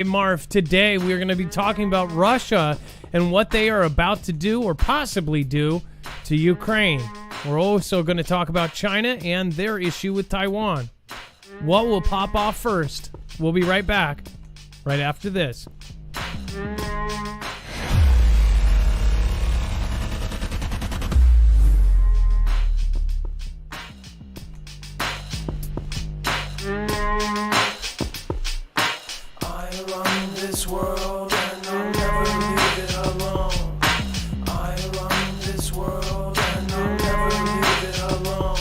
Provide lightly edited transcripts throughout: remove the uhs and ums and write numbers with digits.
Hey Marv, today we're going to be talking about Russia and what they are about to do or possibly do to Ukraine. We're also going to talk about China and their issue with Taiwan. What will pop off first? We'll be right back, right after this. World and I'll never leave it alone. I run this world and I'll never leave it alone.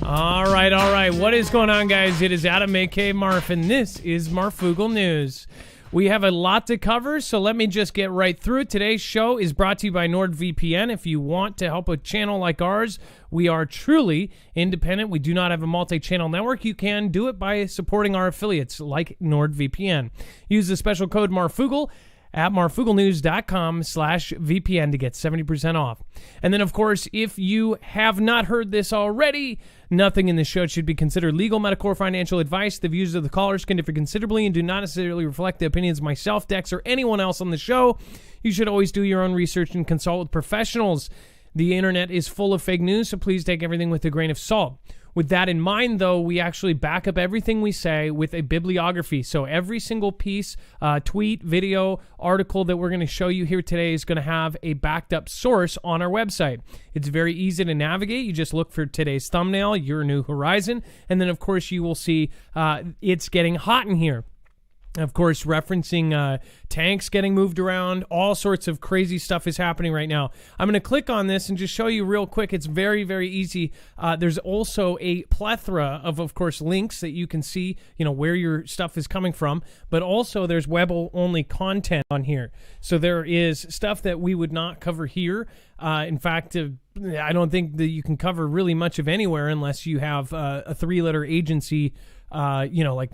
All right. What is going on, guys? It is Adam, a.k.a. Marf, and this is Marfoogle News. We have a lot to cover, so let me just get right through it. Today's show is brought to you by NordVPN. If you want to help a channel like ours, we are truly independent. We do not have a multi-channel network. You can do it by supporting our affiliates like NordVPN. Use the special code Marfoogle at marfooglenews.com/VPN to get 70% off. And then, of course, if you have not heard this already, nothing in this show should be considered legal, medical, or financial advice. The views of the callers can differ considerably and do not necessarily reflect the opinions of myself, Dex, or anyone else on the show. You should always do your own research and consult with professionals. The internet is full of fake news, so please take everything with a grain of salt. With that in mind, though, we actually back up everything we say with a bibliography. So every single piece, tweet, video, article that we're going to show you here today is going to have a backed up source on our website. It's very easy to navigate. You just look for today's thumbnail, Your New Horizon, and then, of course, you will see it's getting hot in here. Of course, referencing tanks getting moved around, all sorts of crazy stuff is happening right now. I'm going to click on this and just show you real quick. It's very, very easy. There's also a plethora of course, links that you can see, where your stuff is coming from. But also there's web-only content on here. So there is stuff that we would not cover here. In fact, I don't think that you can cover really much of anywhere unless you have a three-letter agency, like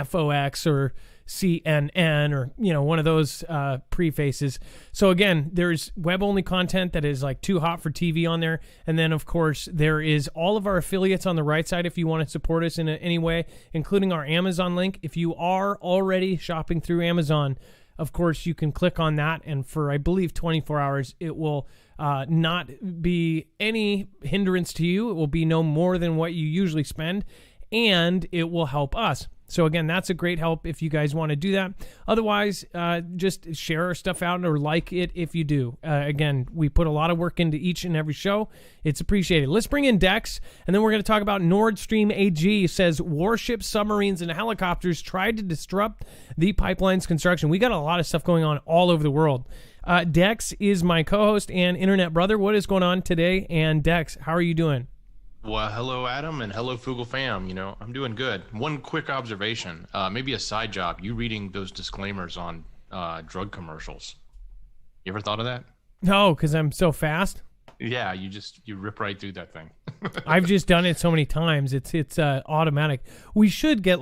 FOX or CNN or, one of those prefaces. So again, there's web-only content that is like too hot for TV on there. And then, of course, there is all of our affiliates on the right side if you want to support us in any way, including our Amazon link. If you are already shopping through Amazon, of course, you can click on that. And for, I believe, 24 hours, it will not be any hindrance to you. It will be no more than what you usually spend. And it will help us. So again, that's a great help if you guys want to do that. Otherwise, just share our stuff out or like it if you do. Again, we put a lot of work into each and every show. It's appreciated. Let's bring in Dex, and then we're going to talk about Nord Stream AG. Says warships, submarines, and helicopters tried to disrupt the pipeline's construction. We got a lot of stuff going on all over the world. Dex is my co-host and internet brother. What is going on today? And Dex, how are you doing? Well, hello, Adam, and hello, Foogle fam. I'm doing good. One quick observation, maybe a side job. You reading those disclaimers on drug commercials. You ever thought of that? No, because I'm so fast. Yeah, you rip right through that thing. I've just done it so many times. It's automatic. We should get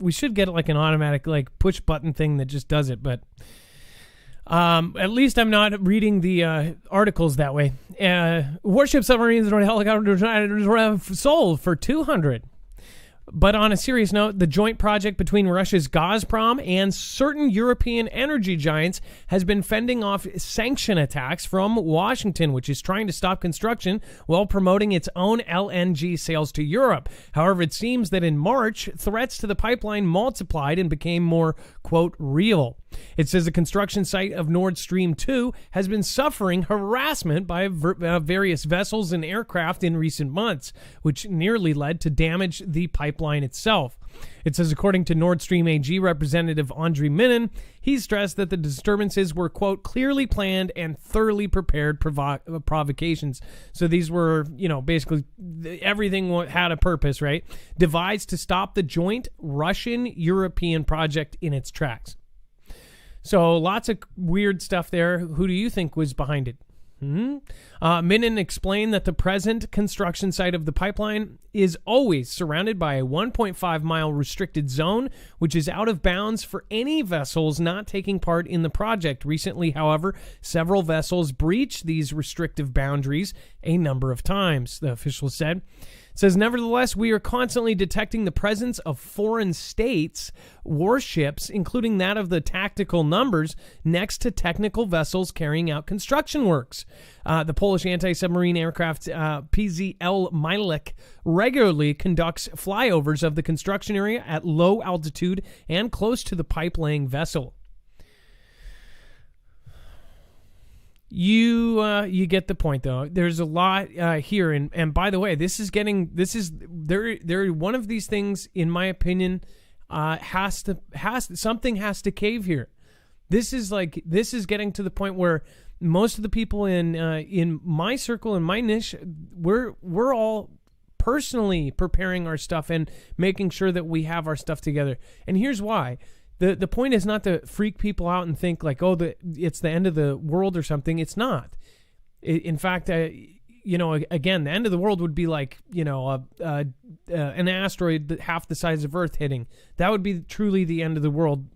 we should get like an automatic push button thing that just does it, but at least I'm not reading the articles that way. Warship, submarines, and helicopters sold for $200. But on a serious note, the joint project between Russia's Gazprom and certain European energy giants has been fending off sanction attacks from Washington, which is trying to stop construction while promoting its own LNG sales to Europe. However, it seems that in March, threats to the pipeline multiplied and became more, quote, real. It says the construction site of Nord Stream 2 has been suffering harassment by various vessels and aircraft in recent months, which nearly led to damage the pipeline itself. It says, according to Nord Stream AG representative Andriy Minin, he stressed that the disturbances were, quote, clearly planned and thoroughly prepared provocations. So these were, basically everything had a purpose, right? Devised to stop the joint Russian-European project in its tracks. So lots of weird stuff there. Who do you think was behind it? Minin explained that the present construction site of the pipeline is always surrounded by a 1.5-mile restricted zone, which is out of bounds for any vessels not taking part in the project. Recently, however, several vessels breached these restrictive boundaries a number of times, the official said. It says, nevertheless, we are constantly detecting the presence of foreign states' warships, including that of the tactical numbers, next to technical vessels carrying out construction works. The Polish anti-submarine aircraft PZL Milek regularly conducts flyovers of the construction area at low altitude and close to the pipe-laying vessel. You get the point, though. There's a lot here, and by the way, one of these things, in my opinion, something has to cave here. This is getting to the point where most of the people in my circle, in my niche, we're all personally preparing our stuff and making sure that we have our stuff together. And here's why. The point is not to freak people out and think like, oh, it's the end of the world or something. It's not. In fact, again, the end of the world would be like, an asteroid half the size of Earth hitting. That would be truly the end of the world,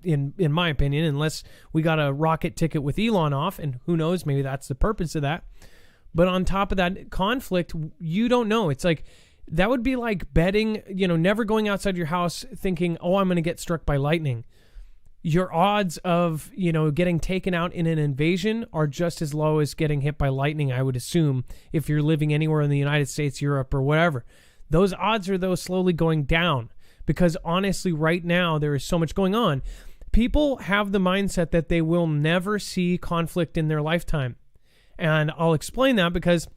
in my opinion, unless we got a rocket ticket with Elon off, and who knows, maybe that's the purpose of that. But on top of that conflict, you don't know. It's like, that would be like betting, never going outside your house thinking, oh, I'm going to get struck by lightning. Your odds of, getting taken out in an invasion are just as low as getting hit by lightning, I would assume, if you're living anywhere in the United States, Europe, or whatever. Those odds are, though, slowly going down because, honestly, right now, there is so much going on. People have the mindset that they will never see conflict in their lifetime. And I'll explain that because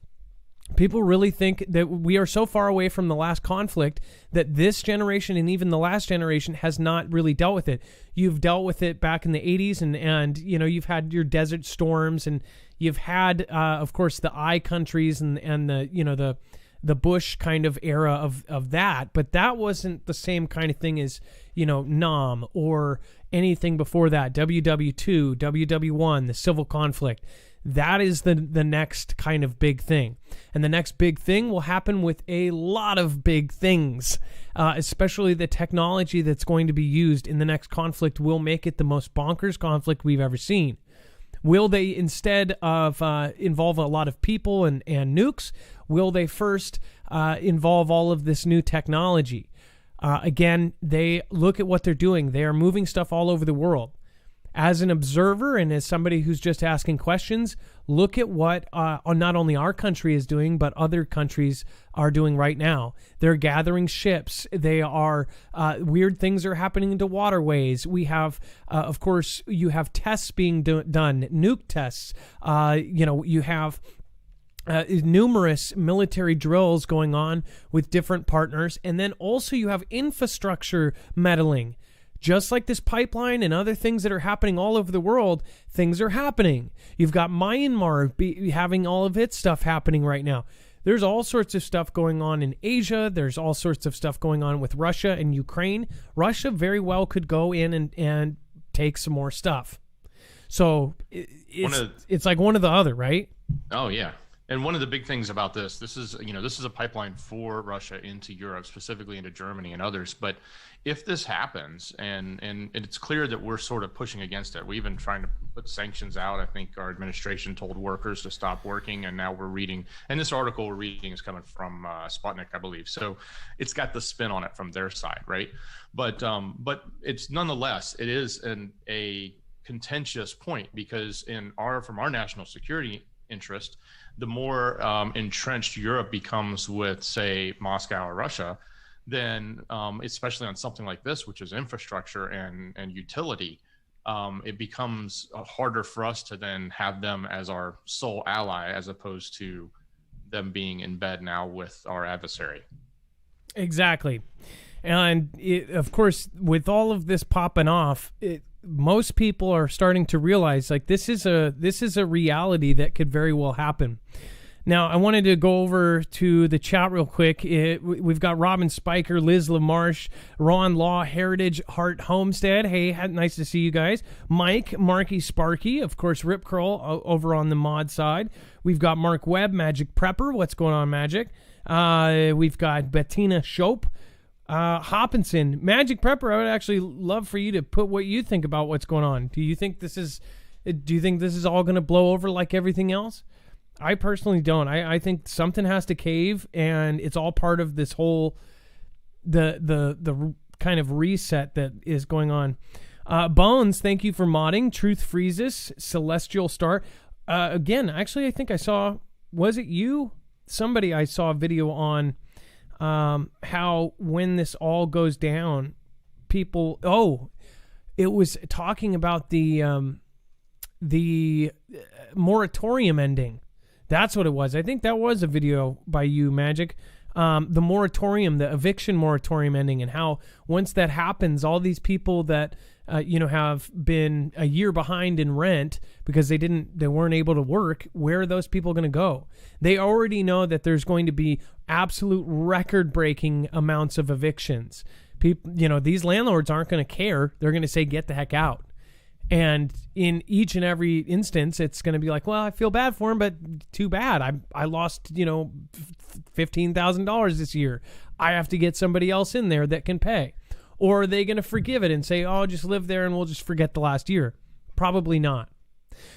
people really think that we are so far away from the last conflict that this generation and even the last generation has not really dealt with it. You've dealt with it back in the 80s and you've had your desert storms and you've had, of course, the I countries and the Bush kind of era of that. But that wasn't the same kind of thing as, Nam or anything before that, WW2, WW1, the civil conflict. That is the next kind of big thing. And the next big thing will happen with a lot of big things, especially the technology that's going to be used in the next conflict will make it the most bonkers conflict we've ever seen. Will they, instead of involve a lot of people and nukes, will they first involve all of this new technology? Again, they look at what they're doing. They are moving stuff all over the world. As an observer and as somebody who's just asking questions, look at what not only our country is doing, but other countries are doing right now. They're gathering ships. They are weird things are happening into waterways. We have, of course, you have tests being done, nuke tests. You have numerous military drills going on with different partners. And then also you have infrastructure meddling. Just like this pipeline and other things that are happening all over the world, things are happening. You've got Myanmar having all of its stuff happening right now. There's all sorts of stuff going on in Asia. There's all sorts of stuff going on with Russia and Ukraine. Russia very well could go in and take some more stuff. So it's like one or the other, right? Oh, yeah. And one of the big things about this is a pipeline for Russia into Europe, specifically into Germany and others. But if this happens, and it's clear that we're sort of pushing against it, we've been trying to put sanctions out. I think our administration told workers to stop working, and now we're reading, and this article we're reading is coming from Sputnik, I believe. So it's got the spin on it from their side, right? But it's nonetheless, it is a contentious point because from our national security interest, the more entrenched Europe becomes with, say, Moscow or Russia, then especially on something like this, which is infrastructure and utility, it becomes harder for us to then have them as our sole ally as opposed to them being in bed now with our adversary. Exactly. And of course, with all of this popping off, most people are starting to realize like this is a reality that could very well happen. Now, I wanted to go over to the chat real quick. We've got Robin Spiker, Liz LaMarche, Ron Law, Heritage Heart Homestead. Hey, nice to see you guys. Mike, Marky Sparky, of course, Rip Curl over on the mod side. We've got Mark Webb, Magic Prepper. What's going on, Magic? We've got Bettina Shope. Hopkinson, Magic Prepper, I would actually love for you to put what you think about what's going on. Do you think this is all going to blow over like everything else? I personally don't. I think something has to cave, and it's all part of this whole the kind of reset that is going on. Bones, thank you for modding. Truth Freezes, Celestial Star. Again, actually, I think I saw, was it you? Somebody I saw a video on how when this all goes down, people, it was talking about the moratorium ending. That's what it was. I think that was a video by you, Magic. The moratorium, the eviction moratorium ending, and how once that happens, all these people that have been a year behind in rent because they weren't able to work, where are those people going to go? They already know that there's going to be absolute record-breaking amounts of evictions. People, these landlords aren't going to care. They're going to say, "Get the heck out." And in each and every instance, it's going to be like, well, I feel bad for him, but too bad. I lost, $15,000 this year. I have to get somebody else in there that can pay. Or are they going to forgive it and say, oh, just live there and we'll just forget the last year? Probably not.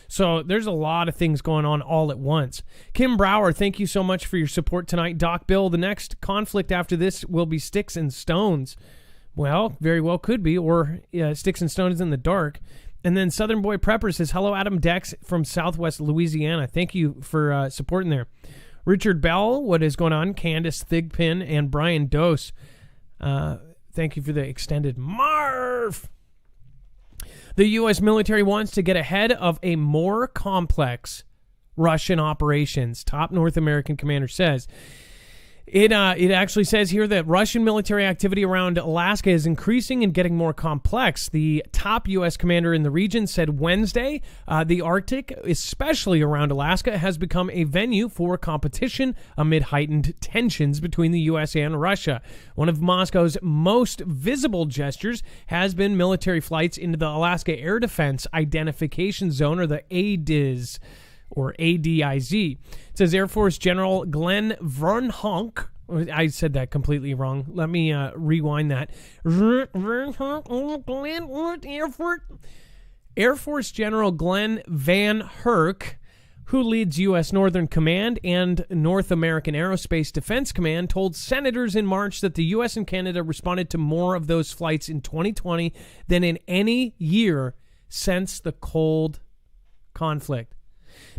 So there's a lot of things going on all at once. Kim Brower, thank you so much for your support tonight. Doc Bill, the next conflict after this will be sticks and stones. Well, very well could be, or sticks and stones in the dark. And then Southern Boy Prepper says, hello, Adam Dex from Southwest Louisiana. Thank you for supporting there. Richard Bell, what is going on? Candace Thigpen and Brian Dose. Thank you for the extended Marf. The U.S. military wants to get ahead of a more complex Russian operations, top North American commander says. It actually says here that Russian military activity around Alaska is increasing and getting more complex. The top U.S. commander in the region said Wednesday the Arctic, especially around Alaska, has become a venue for competition amid heightened tensions between the U.S. and Russia. One of Moscow's most visible gestures has been military flights into the Alaska Air Defense Identification Zone, or the ADIZ. Or ADIZ. It says Air Force General Glenn Vernhoek. I said that completely wrong. Let me rewind that. Air Force General Glenn Van Herk, who leads U.S. Northern Command and North American Aerospace Defense Command, told senators in March that the U.S. and Canada responded to more of those flights in 2020 than in any year since the Cold Conflict.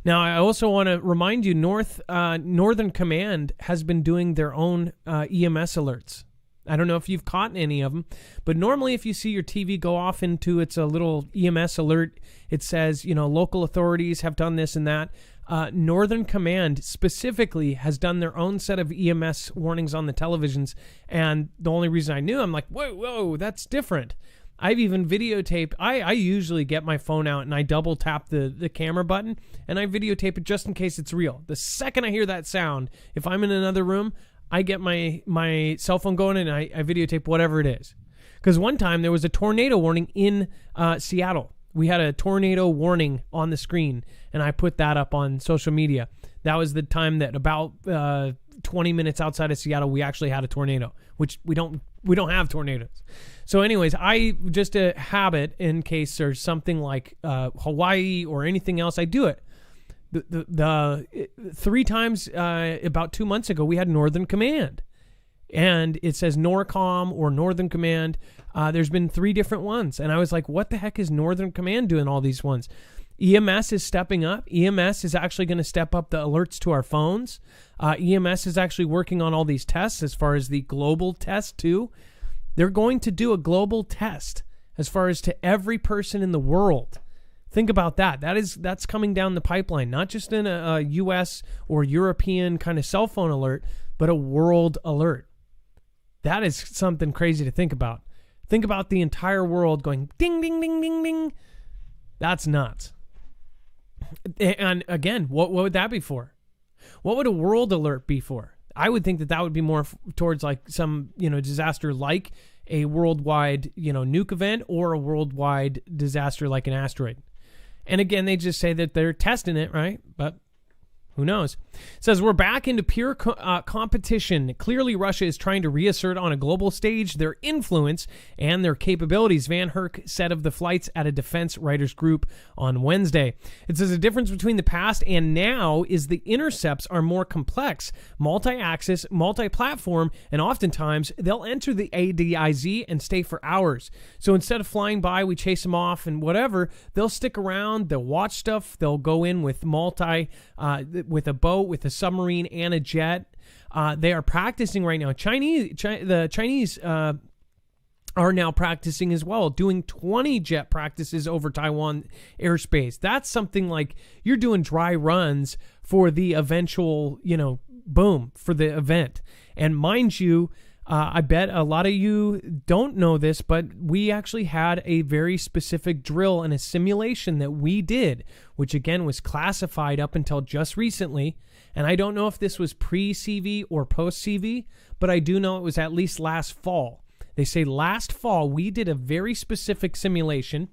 Now, I also want to remind you, Northern Command has been doing their own EMS alerts. I don't know if you've caught any of them, but normally if you see your TV go off into its a little EMS alert, it says, local authorities have done this and that. Northern Command specifically has done their own set of EMS warnings on the televisions, and the only reason I knew, I'm like, whoa, that's different. I've even videotaped. I usually get my phone out and I double tap the camera button and I videotape it just in case it's real. The second I hear that sound, if I'm in another room, I get my cell phone going and I videotape whatever it is. Because one time there was a tornado warning in Seattle. We had a tornado warning on the screen and I put that up on social media. That was the time that about 20 minutes outside of Seattle, we actually had a tornado, which we don't have tornadoes. So anyways, I just a habit in case there's something like Hawaii or anything else, I do it. The 3 times about 2 months ago, we had Northern Command. And it says NORCOM or Northern Command. There's been 3 different ones. And I was like, what the heck is Northern Command doing all these ones? EMS is stepping up. EMS is actually going to step up the alerts to our phones. EMS is actually working on all these tests as far as the global test too. They're going to do a global test as far as to every person in the world. Think about that. That's coming down the pipeline, not just in a U.S. or European kind of cell phone alert, but a world alert. That is something crazy to think about. Think about the entire world going ding, ding, ding, ding, ding. That's nuts. And again, what would that be for? What would a world alert be for? I would think that would be more towards like some, disaster like a worldwide, nuke event or a worldwide disaster like an asteroid. And again, they just say that they're testing it, right? But Who knows? It says, we're back into pure competition. Clearly, Russia is trying to reassert on a global stage their influence and their capabilities, Van Herk said of the flights at a defense writers group on Wednesday. It says the difference between the past and now is the intercepts are more complex, multi-axis, multi-platform, and oftentimes they'll enter the ADIZ and stay for hours. So instead of flying by, we chase them off and whatever, they'll stick around, they'll watch stuff, they'll go in with with a boat, with a submarine, and a jet. They are practicing right now. The Chinese are now practicing as well, doing 20 jet practices over Taiwan airspace. That's something like you're doing dry runs for the eventual, boom, for the event. And mind you, I bet a lot of you don't know this, but we actually had a very specific drill and a simulation that we did, which again was classified up until just recently. And I don't know if this was pre-CV or post-CV, but I do know it was at least last fall. They say last fall we did a very specific simulation.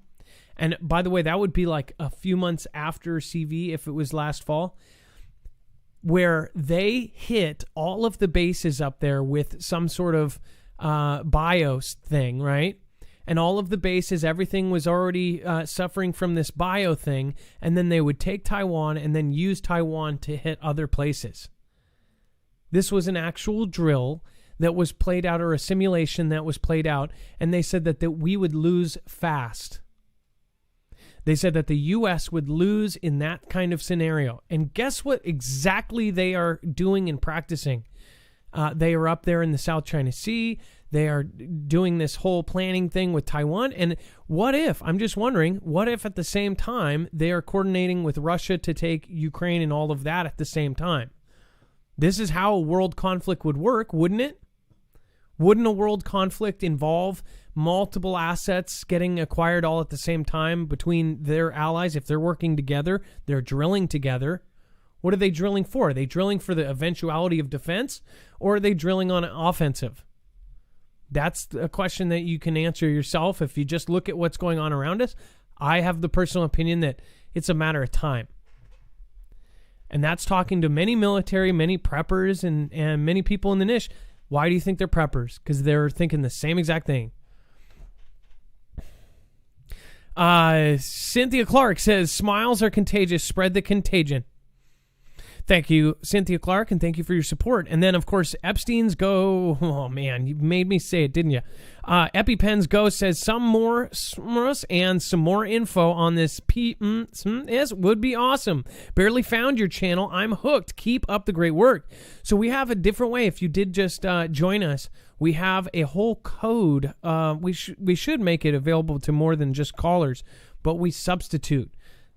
And by the way, that would be like a few months after CV if it was last fall, where they hit all of the bases up there with some sort of BIOS thing, right? And all of the bases, everything was already suffering from this bio thing, and then they would take Taiwan and then use Taiwan to hit other places. This was an actual drill that was played out, or a simulation that was played out, and they said that we would lose fast. They said that the U.S. would lose in that kind of scenario. And guess what exactly they are doing and practicing? They are up there in the South China Sea. They are doing this whole planning thing with Taiwan. And what if, I'm just wondering, what if at the same time they are coordinating with Russia to take Ukraine and all of that at the same time? This is how a world conflict would work, wouldn't it? Wouldn't a world conflict involve multiple assets getting acquired all at the same time between their allies? If they're working together, they're drilling together. What are they drilling for? Are they drilling for the eventuality of defense, or are they drilling on an offensive? That's a question that you can answer yourself if you just look at what's going on around us. I have the personal opinion that it's a matter of time. And that's talking to many military, many preppers, and many people in the niche. Why do you think they're preppers? Because they're thinking the same exact thing. Cynthia Clark says, smiles are contagious. Spread the contagion. Thank you, Cynthia Clark, and thank you for your support. And then, of course, Epstein's Go. Oh, man, you made me say it, didn't you? EpiPen's Go says some more and some more info on this would be awesome. Barely found your channel. I'm hooked. Keep up the great work. So we have a different way. If you did just join us, we have a whole code. We should make it available to more than just callers, but we substitute.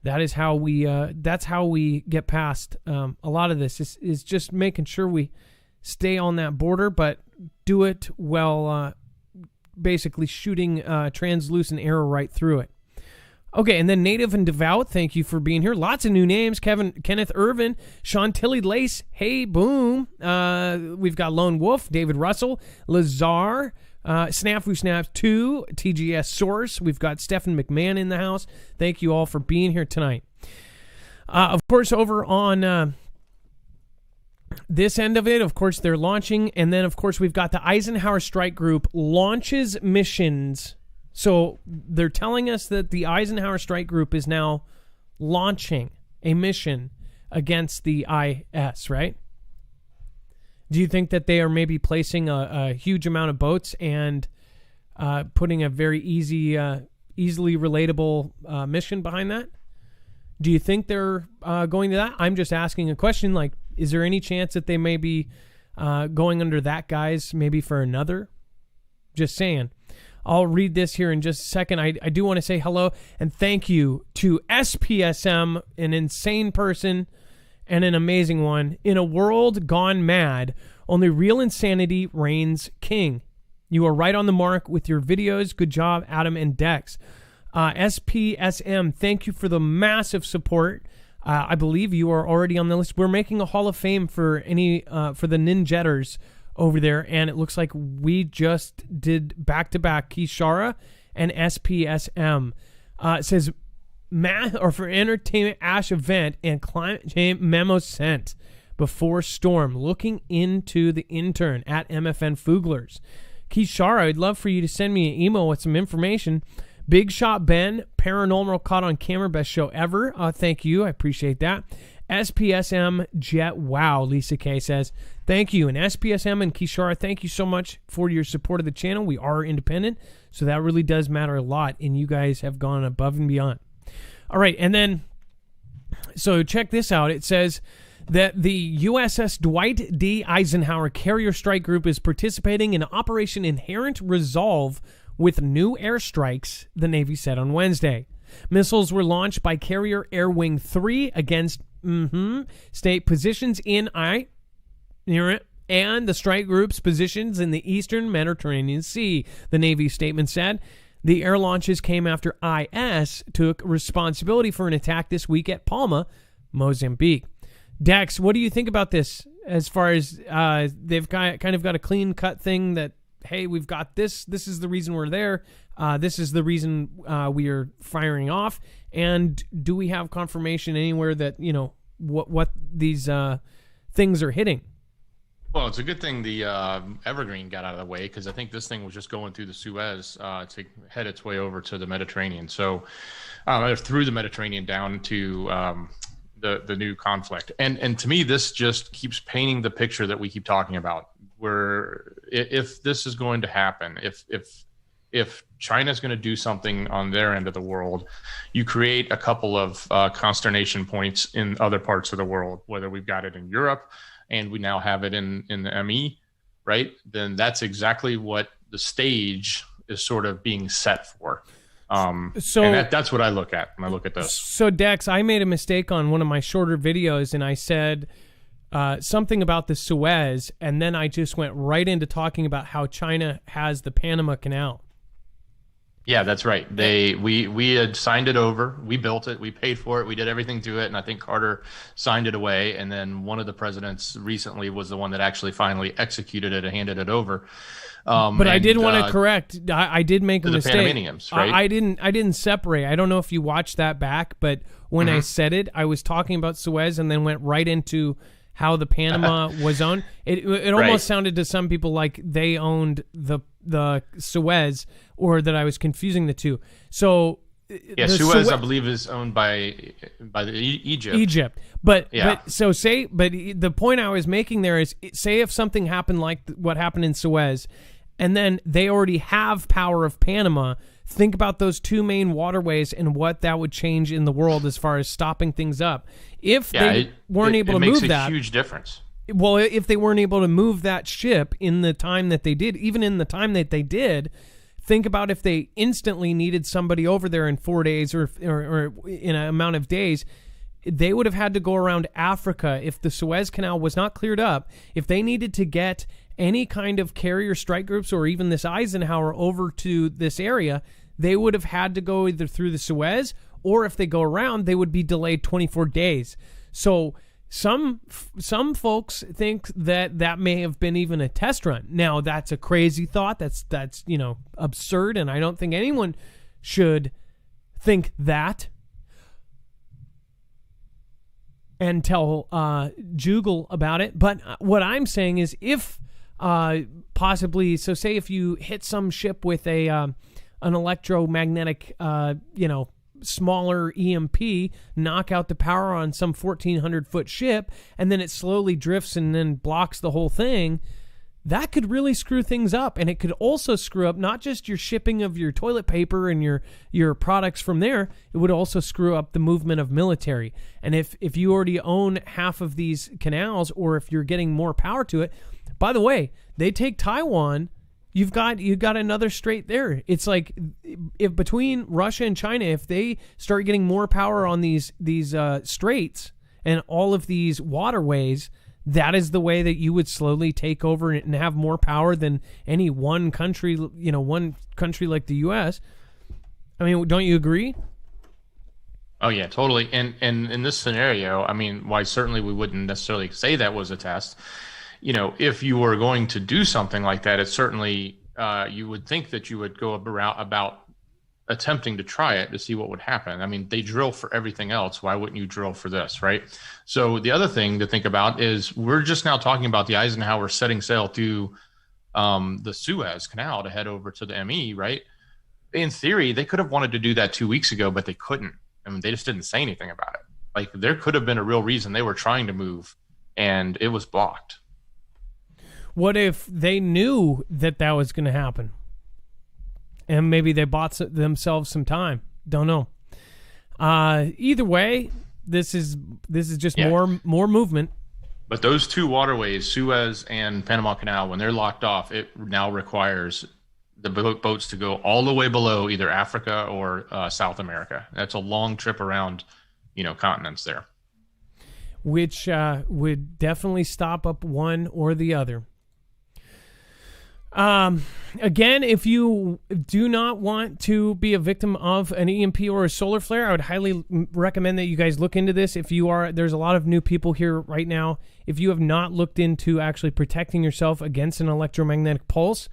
That is how we. That's how we get past a lot of this. Is just making sure we stay on that border, but do it while basically shooting translucent arrow right through it. Okay, and then Native and Devout, thank you for being here. Lots of new names: Kenneth Irvin, Chantilly Lace, Hey Boom. We've got Lone Wolf, David Russell, Lazar. Snafu Snaps 2, TGS Source. We've got Stephen McMahon in the house. Thank you all for being here tonight. Of course, over on this end of it, of course, they're launching. And then, of course, we've got the Eisenhower Strike Group launches missions. So they're telling us that the Eisenhower Strike Group is now launching a mission against the IS, right? Do you think that they are maybe placing a huge amount of boats and putting a very easily relatable mission behind that? Do you think they're going to that? I'm just asking a question. Like, is there any chance that they may be going under that guise maybe for another? Just saying. I'll read this here in just a second. I do want to say hello and thank you to SPSM, an insane person and an amazing one. In a world gone mad, only real insanity reigns king. You are right on the mark with your videos. Good job, Adam and Dex. SPSM, thank you for the massive support. I believe you are already on the list. We're making a Hall of Fame for for the Ninjetters over there, and it looks like we just did back-to-back Kishara and SPSM. It says, for entertainment ash event and climate change memo sent before storm. Looking into the intern at MFN Fooglers. Kishara, I'd love for you to send me an email with some information. Big Shot Ben, paranormal caught on camera, best show ever. Thank you, I appreciate that. SPSM Jet Wow, Lisa K says, thank you. And SPSM and Kishara, thank you so much for your support of the channel. We are independent, so that really does matter a lot, and you guys have gone above and beyond. All right, and then, so check this out. It says that the USS Dwight D. Eisenhower Carrier Strike Group is participating in Operation Inherent Resolve with new airstrikes, the Navy said on Wednesday. Missiles were launched by Carrier Air Wing 3 against state positions in and the strike group's positions in the eastern Mediterranean Sea, the Navy statement said. The air launches came after IS took responsibility for an attack this week at Palma, Mozambique. Dex, what do you think about this as far as they've kind of got a clean-cut thing that, hey, we've got this. This is the reason we're there. This is the reason we are firing off. And do we have confirmation anywhere that, you know, what these things are hitting? Well, it's a good thing the Evergreen got out of the way, because I think this thing was just going through the Suez to head its way over to the Mediterranean. So through the Mediterranean down to the new conflict. And to me, this just keeps painting the picture that we keep talking about, where if this is going to happen, if China's going to do something on their end of the world, you create a couple of consternation points in other parts of the world, whether we've got it in Europe and we now have it in the ME, right? Then that's exactly what the stage is sort of being set for. And that's what I look at when I look at this. So, Dex, I made a mistake on one of my shorter videos, and I said something about the Suez, and then I just went right into talking about how China has the Panama Canal. Yeah, that's right. We had signed it over. We built it. We paid for it. We did everything to it. And I think Carter signed it away. And then one of the presidents recently was the one that actually finally executed it and handed it over. But I did want to correct. I did make a mistake. Panamanians, right? I didn't separate. I don't know if you watched that back, but when I said it, I was talking about Suez and then went right into how the Panama was owned. It almost sounded to some people like they owned the Suez, or that I was confusing the two. So yeah, Suez, I believe, is owned by Egypt. But the point I was making there is, say if something happened like what happened in Suez, and then they already have power of Panama. Think about those two main waterways and what that would change in the world as far as stopping things up. If they weren't able to move that, it makes a huge difference. Well, if they weren't able to move that ship in the time that they did, even in the time that they did, think about if they instantly needed somebody over there in 4 days or in an amount of days, they would have had to go around Africa if the Suez Canal was not cleared up. If they needed to get any kind of carrier strike groups or even this Eisenhower over to this area, they would have had to go either through the Suez, or if they go around, they would be delayed 24 days. So some folks think that may have been even a test run. Now, that's a crazy thought. That's absurd, and I don't think anyone should think that and tell Jugal about it. But what I'm saying is, if possibly, so say if you hit some ship with an electromagnetic, smaller EMP, knock out the power on some 1,400-foot ship, and then it slowly drifts and then blocks the whole thing, that could really screw things up. And it could also screw up not just your shipping of your toilet paper and your products from there, it would also screw up the movement of military. And if you already own half of these canals, or if you're getting more power to it, by the way, they take Taiwan, you've got another strait there. It's like, if between Russia and China, if they start getting more power on these straits and all of these waterways, that is the way that you would slowly take over and have more power than any one country like the U.S. I mean, don't you agree? Oh yeah, totally. And in this scenario, I mean, why certainly we wouldn't necessarily say that was a test. If you were going to do something like that, it's certainly you would think that you would go about attempting to try it to see what would happen. I mean, they drill for everything else. Why wouldn't you drill for this, right? So the other thing to think about is we're just now talking about the Eisenhower setting sail through the Suez Canal to head over to the ME, right? In theory, they could have wanted to do that 2 weeks ago, but they couldn't. I mean, they just didn't say anything about it. Like, there could have been a real reason they were trying to move, and it was blocked. What if they knew that that was going to happen? And maybe they bought themselves some time. Don't know. Either way, this is just more movement. But those two waterways, Suez and Panama Canal, when they're locked off, it now requires the boats to go all the way below either Africa or South America. That's a long trip around, continents there. Which would definitely stop up one or the other. Again, if you do not want to be a victim of an EMP or a solar flare, I would highly recommend that you guys look into this. If you are, there's a lot of new people here right now. If you have not looked into actually protecting yourself against an electromagnetic pulse,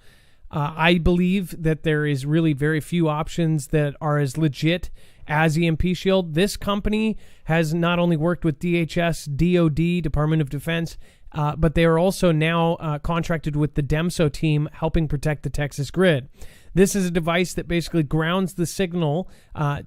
I believe that there is really very few options that are as legit as EMP Shield. This company has not only worked with DHS, DOD, Department of Defense, but they are also now contracted with the DEMSO team helping protect the Texas grid. This is a device that basically grounds the signal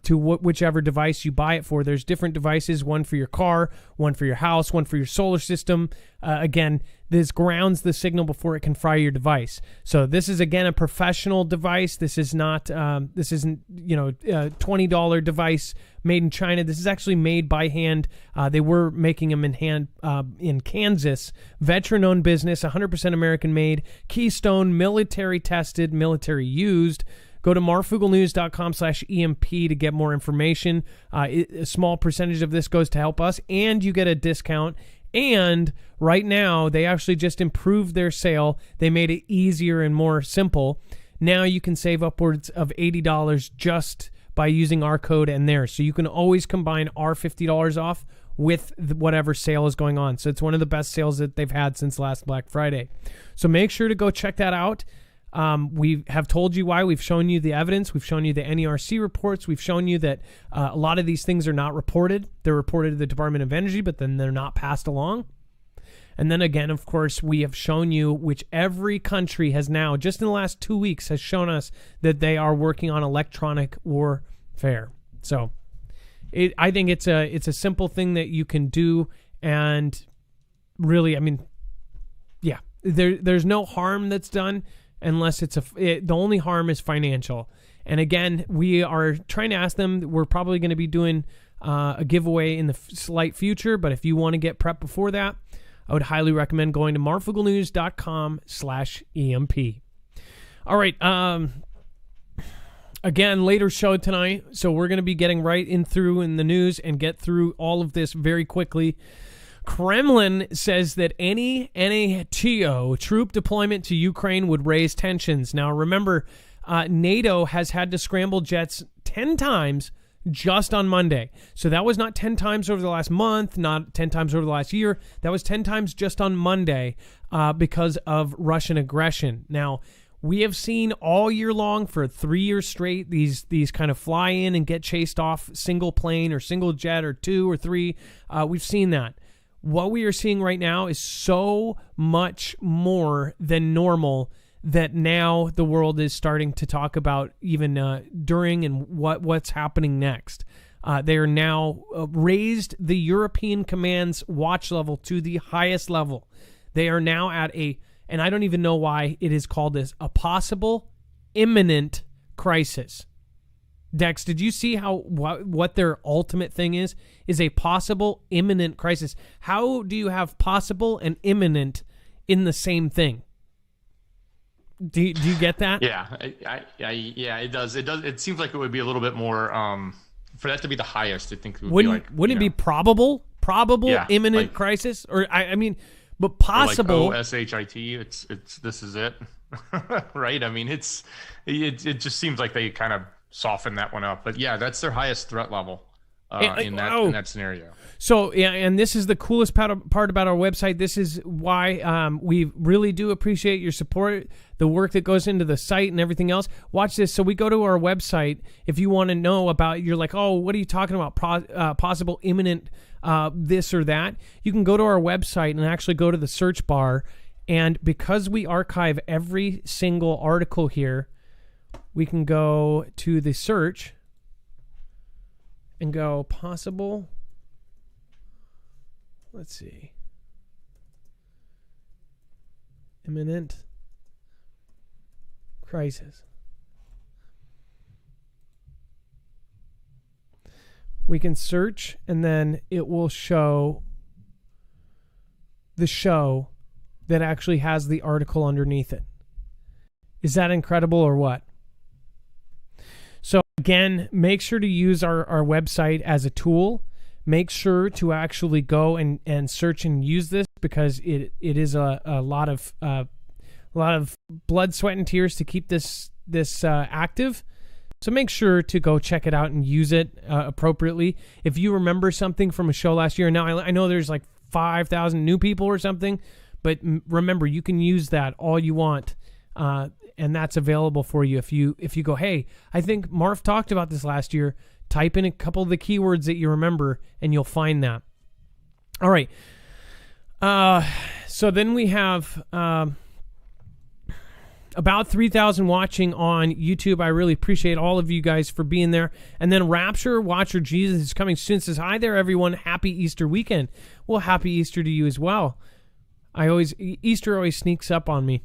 to whichever device you buy it for. There's different devices, one for your car, one for your house, one for your solar system. Again, this grounds the signal before it can fry your device. So this is, again, a professional device. This is not, this isn't, a $20 device made in China. This is actually made by hand. They were making them in Kansas. Veteran-owned business, 100% American-made. Keystone, military tested, military used. Go to marfooglenews.com/EMP to get more information. A small percentage of this goes to help us, and you get a discount. And right now, they actually just improved their sale. They made it easier and more simple. Now you can save upwards of $80 just by using our code and theirs. So you can always combine our $50 off with whatever sale is going on. So it's one of the best sales that they've had since last Black Friday. So make sure to go check that out. We have told you why. We've shown you the evidence. We've shown you the NERC reports. We've shown you that a lot of these things are not reported. They're reported to the Department of Energy, but then they're not passed along. And then again, of course, we have shown you, which every country has now, just in the last 2 weeks, has shown us that they are working on electronic warfare. So I think it's a simple thing that you can do. And really, I mean, yeah, there's no harm that's done. Unless the only harm is financial. And again, we are trying to ask them, we're probably going to be doing a giveaway in the slight future, but if you want to get prepped before that, I would highly recommend going to marfooglenews.com/EMP. All right. Again, later show tonight, so we're going to be getting right in the news and get through all of this very quickly. Kremlin says that any NATO troop deployment to Ukraine would raise tensions. Now, remember, NATO has had to scramble jets 10 times just on Monday. So that was not 10 times over the last month, not 10 times over the last year. That was 10 times just on Monday because of Russian aggression. Now, we have seen all year long for 3 years straight these kind of fly in and get chased off single plane or single jet or 2 or 3. We've seen that. What we are seeing right now is so much more than normal that now the world is starting to talk about even during and what's happening next. They are now raised the European Command's watch level to the highest level. They are now at and I don't even know why it is called this, a possible imminent crisis. Dex, did you see what their ultimate thing is a possible imminent crisis? How do you have possible and imminent in the same thing? Do you get that? Yeah, yeah, it does. It does. It seems like it would be a little bit more for that to be the highest. I think it would wouldn't it be probable yeah, imminent crisis, or I mean, but possible. Or like OSHIT. It's this is it, right? I mean, it just seems like they kind of soften that one up, but yeah, that's their highest threat level. in that scenario. So, yeah, and this is the coolest part about our website. This is why we really do appreciate your support, the work that goes into the site and everything else. Watch this. So we go to our website. If you want to know about, you're like, oh, what are you talking about? Possible imminent this or that. You can go to our website and actually go to the search bar. And because we archive every single article here, we can go to the search and go possible. Let's see. Imminent crisis. We can search, and then it will show the show that actually has the article underneath it. Is that incredible or what? So again, make sure to use our website as a tool. Make sure to actually go and search and use this, because it is a lot of blood, sweat, and tears to keep this active. So make sure to go check it out and use it appropriately. If you remember something from a show last year, now I know there's like 5,000 new people or something, but remember, you can use that all you want, and that's available for you. If you go, hey, I think Marf talked about this last year. Type in a couple of the keywords that you remember, and you'll find that. All right. So then we have about 3,000 watching on YouTube. I really appreciate all of you guys for being there. And then Rapture Watcher Jesus is coming soon. Says, hi there, everyone. Happy Easter weekend. Well, happy Easter to you as well. Easter always sneaks up on me.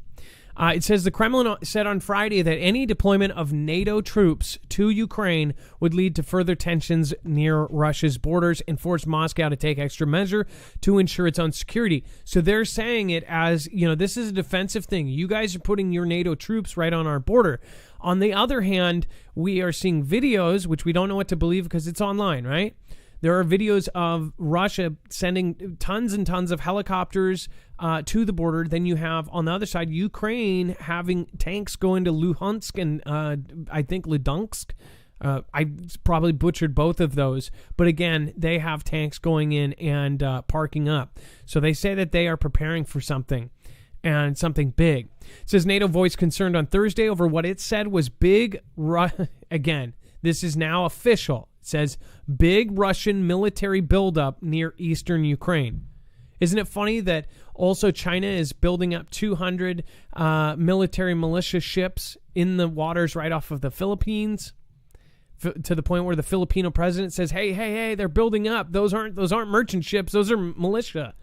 It says the Kremlin said on Friday that any deployment of NATO troops to Ukraine would lead to further tensions near Russia's borders and force Moscow to take extra measure to ensure its own security. So they're saying it as, this is a defensive thing. You guys are putting your NATO troops right on our border. On the other hand, we are seeing videos, which we don't know what to believe because it's online, right? There are videos of Russia sending tons and tons of helicopters to the border. Then you have, on the other side, Ukraine having tanks go into Luhansk and I think Ludansk. I probably butchered both of those. But again, they have tanks going in and parking up. So they say that they are preparing for something, and something big. It says NATO voiced concern on Thursday over what it said was big... Again, this is now official. It says big Russian military buildup near eastern Ukraine. Isn't it funny that also China is building up 200 military militia ships in the waters right off of the Philippines, to the point where the Filipino president says, hey, they're building up. Those aren't merchant ships. Those are militia.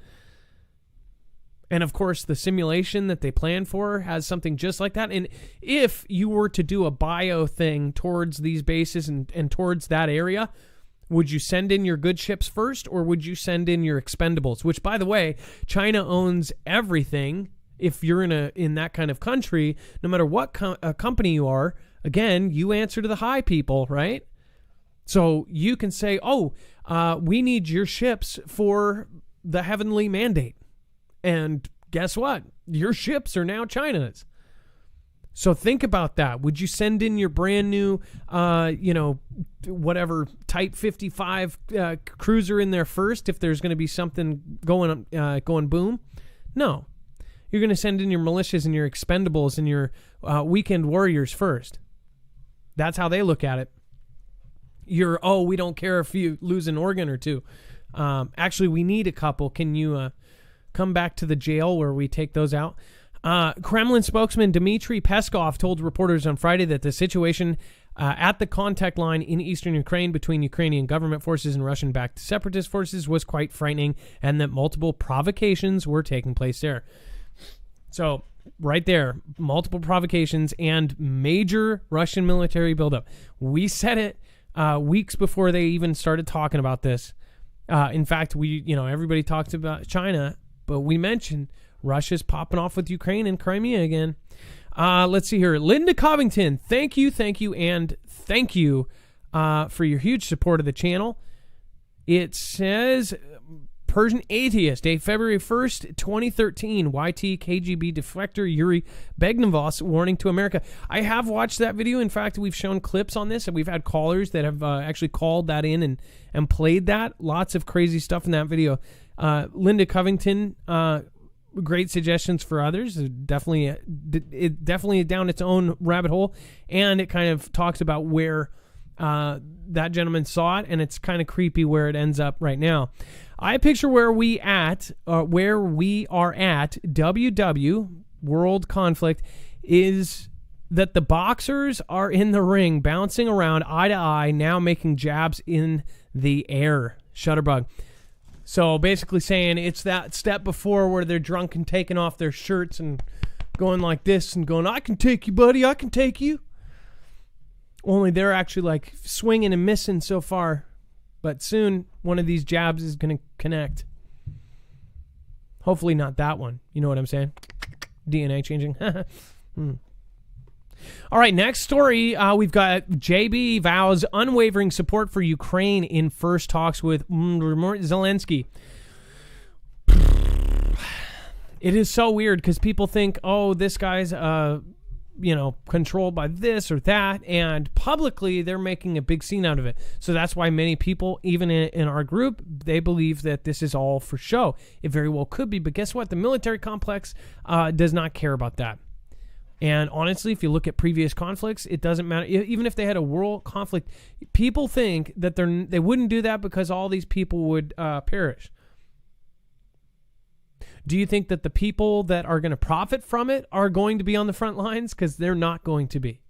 And of course, the simulation that they plan for has something just like that. And if you were to do a bio thing towards these bases and towards that area, would you send in your good ships first, or would you send in your expendables? Which, by the way, China owns everything. If you're in that kind of country, no matter what company you are, again, you answer to the high people, right? So you can say, we need your ships for the heavenly mandate. And guess what? Your ships are now China's. So think about that. Would you send in your brand new, whatever Type 55 cruiser in there first if there's going to be something going boom? No. You're going to send in your militias and your expendables and your weekend warriors first. That's how they look at it. We don't care if you lose an organ or two. Actually, we need a couple. Can you... come back to the jail where we take those out. Kremlin spokesman Dmitry Peskov told reporters on Friday that the situation at the contact line in eastern Ukraine between Ukrainian government forces and Russian-backed separatist forces was quite frightening, and that multiple provocations were taking place there. So, right there, multiple provocations and major Russian military buildup. We said it weeks before they even started talking about this. In fact, everybody talks about China, but we mentioned Russia's popping off with Ukraine and Crimea again. Let's see here. Linda Covington, thank you, and thank you for your huge support of the channel. It says Persian Atheist, a February 1st, 2013 YT KGB defector Yuri Begnevos warning to America. I have watched that video. In fact, we've shown clips on this, and we've had callers that have actually called that in and played that. Lots of crazy stuff in that video. Linda Covington, great suggestions for others. It definitely down its own rabbit hole, and it kind of talks about where that gentleman saw it, and it's kind of creepy where it ends up right now. I picture where we are at WW World Conflict is that the boxers are in the ring, bouncing around eye to eye, now making jabs in the air. Shutterbug. So basically saying it's that step before where they're drunk and taking off their shirts and going like this and going, I can take you, buddy, I can take you. Only they're actually like swinging and missing so far. But soon, one of these jabs is going to connect. Hopefully not that one. You know what I'm saying? DNA changing. All right, next story. We've got JB vows unwavering support for Ukraine in first talks with Zelensky. It is so weird because people think, oh, this guy's controlled by this or that, and publicly they're making a big scene out of it. So that's why many people, even in our group, they believe that this is all for show. It very well could be, but guess what? The military complex does not care about that. And honestly, if you look at previous conflicts, it doesn't matter. Even if they had a world conflict, people think that they wouldn't do that because all these people would perish. Do you think that the people that are going to profit from it are going to be on the front lines? Because they're not going to be.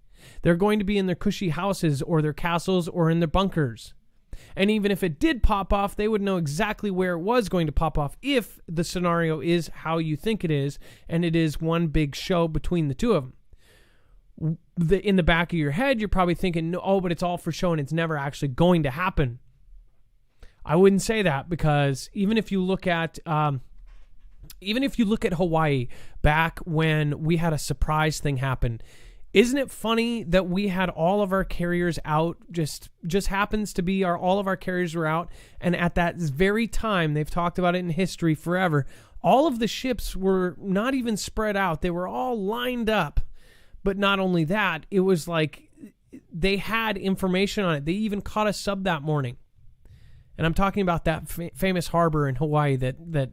They're going to be in their cushy houses or their castles or in their bunkers. And even if it did pop off, they would know exactly where it was going to pop off if the scenario is how you think it is, and it is one big show between the two of them. In the back of your head, you're probably thinking, oh, but it's all for show and it's never actually going to happen. I wouldn't say that, because even if you look at Hawaii back when we had a surprise thing happen, isn't it funny that we had all of our carriers out, just happens to be all of our carriers were out, and at that very time, they've talked about it in history forever, all of the ships were not even spread out. They were all lined up. But not only that, it was like they had information on it. They even caught a sub that morning. And I'm talking about that famous harbor in Hawaii that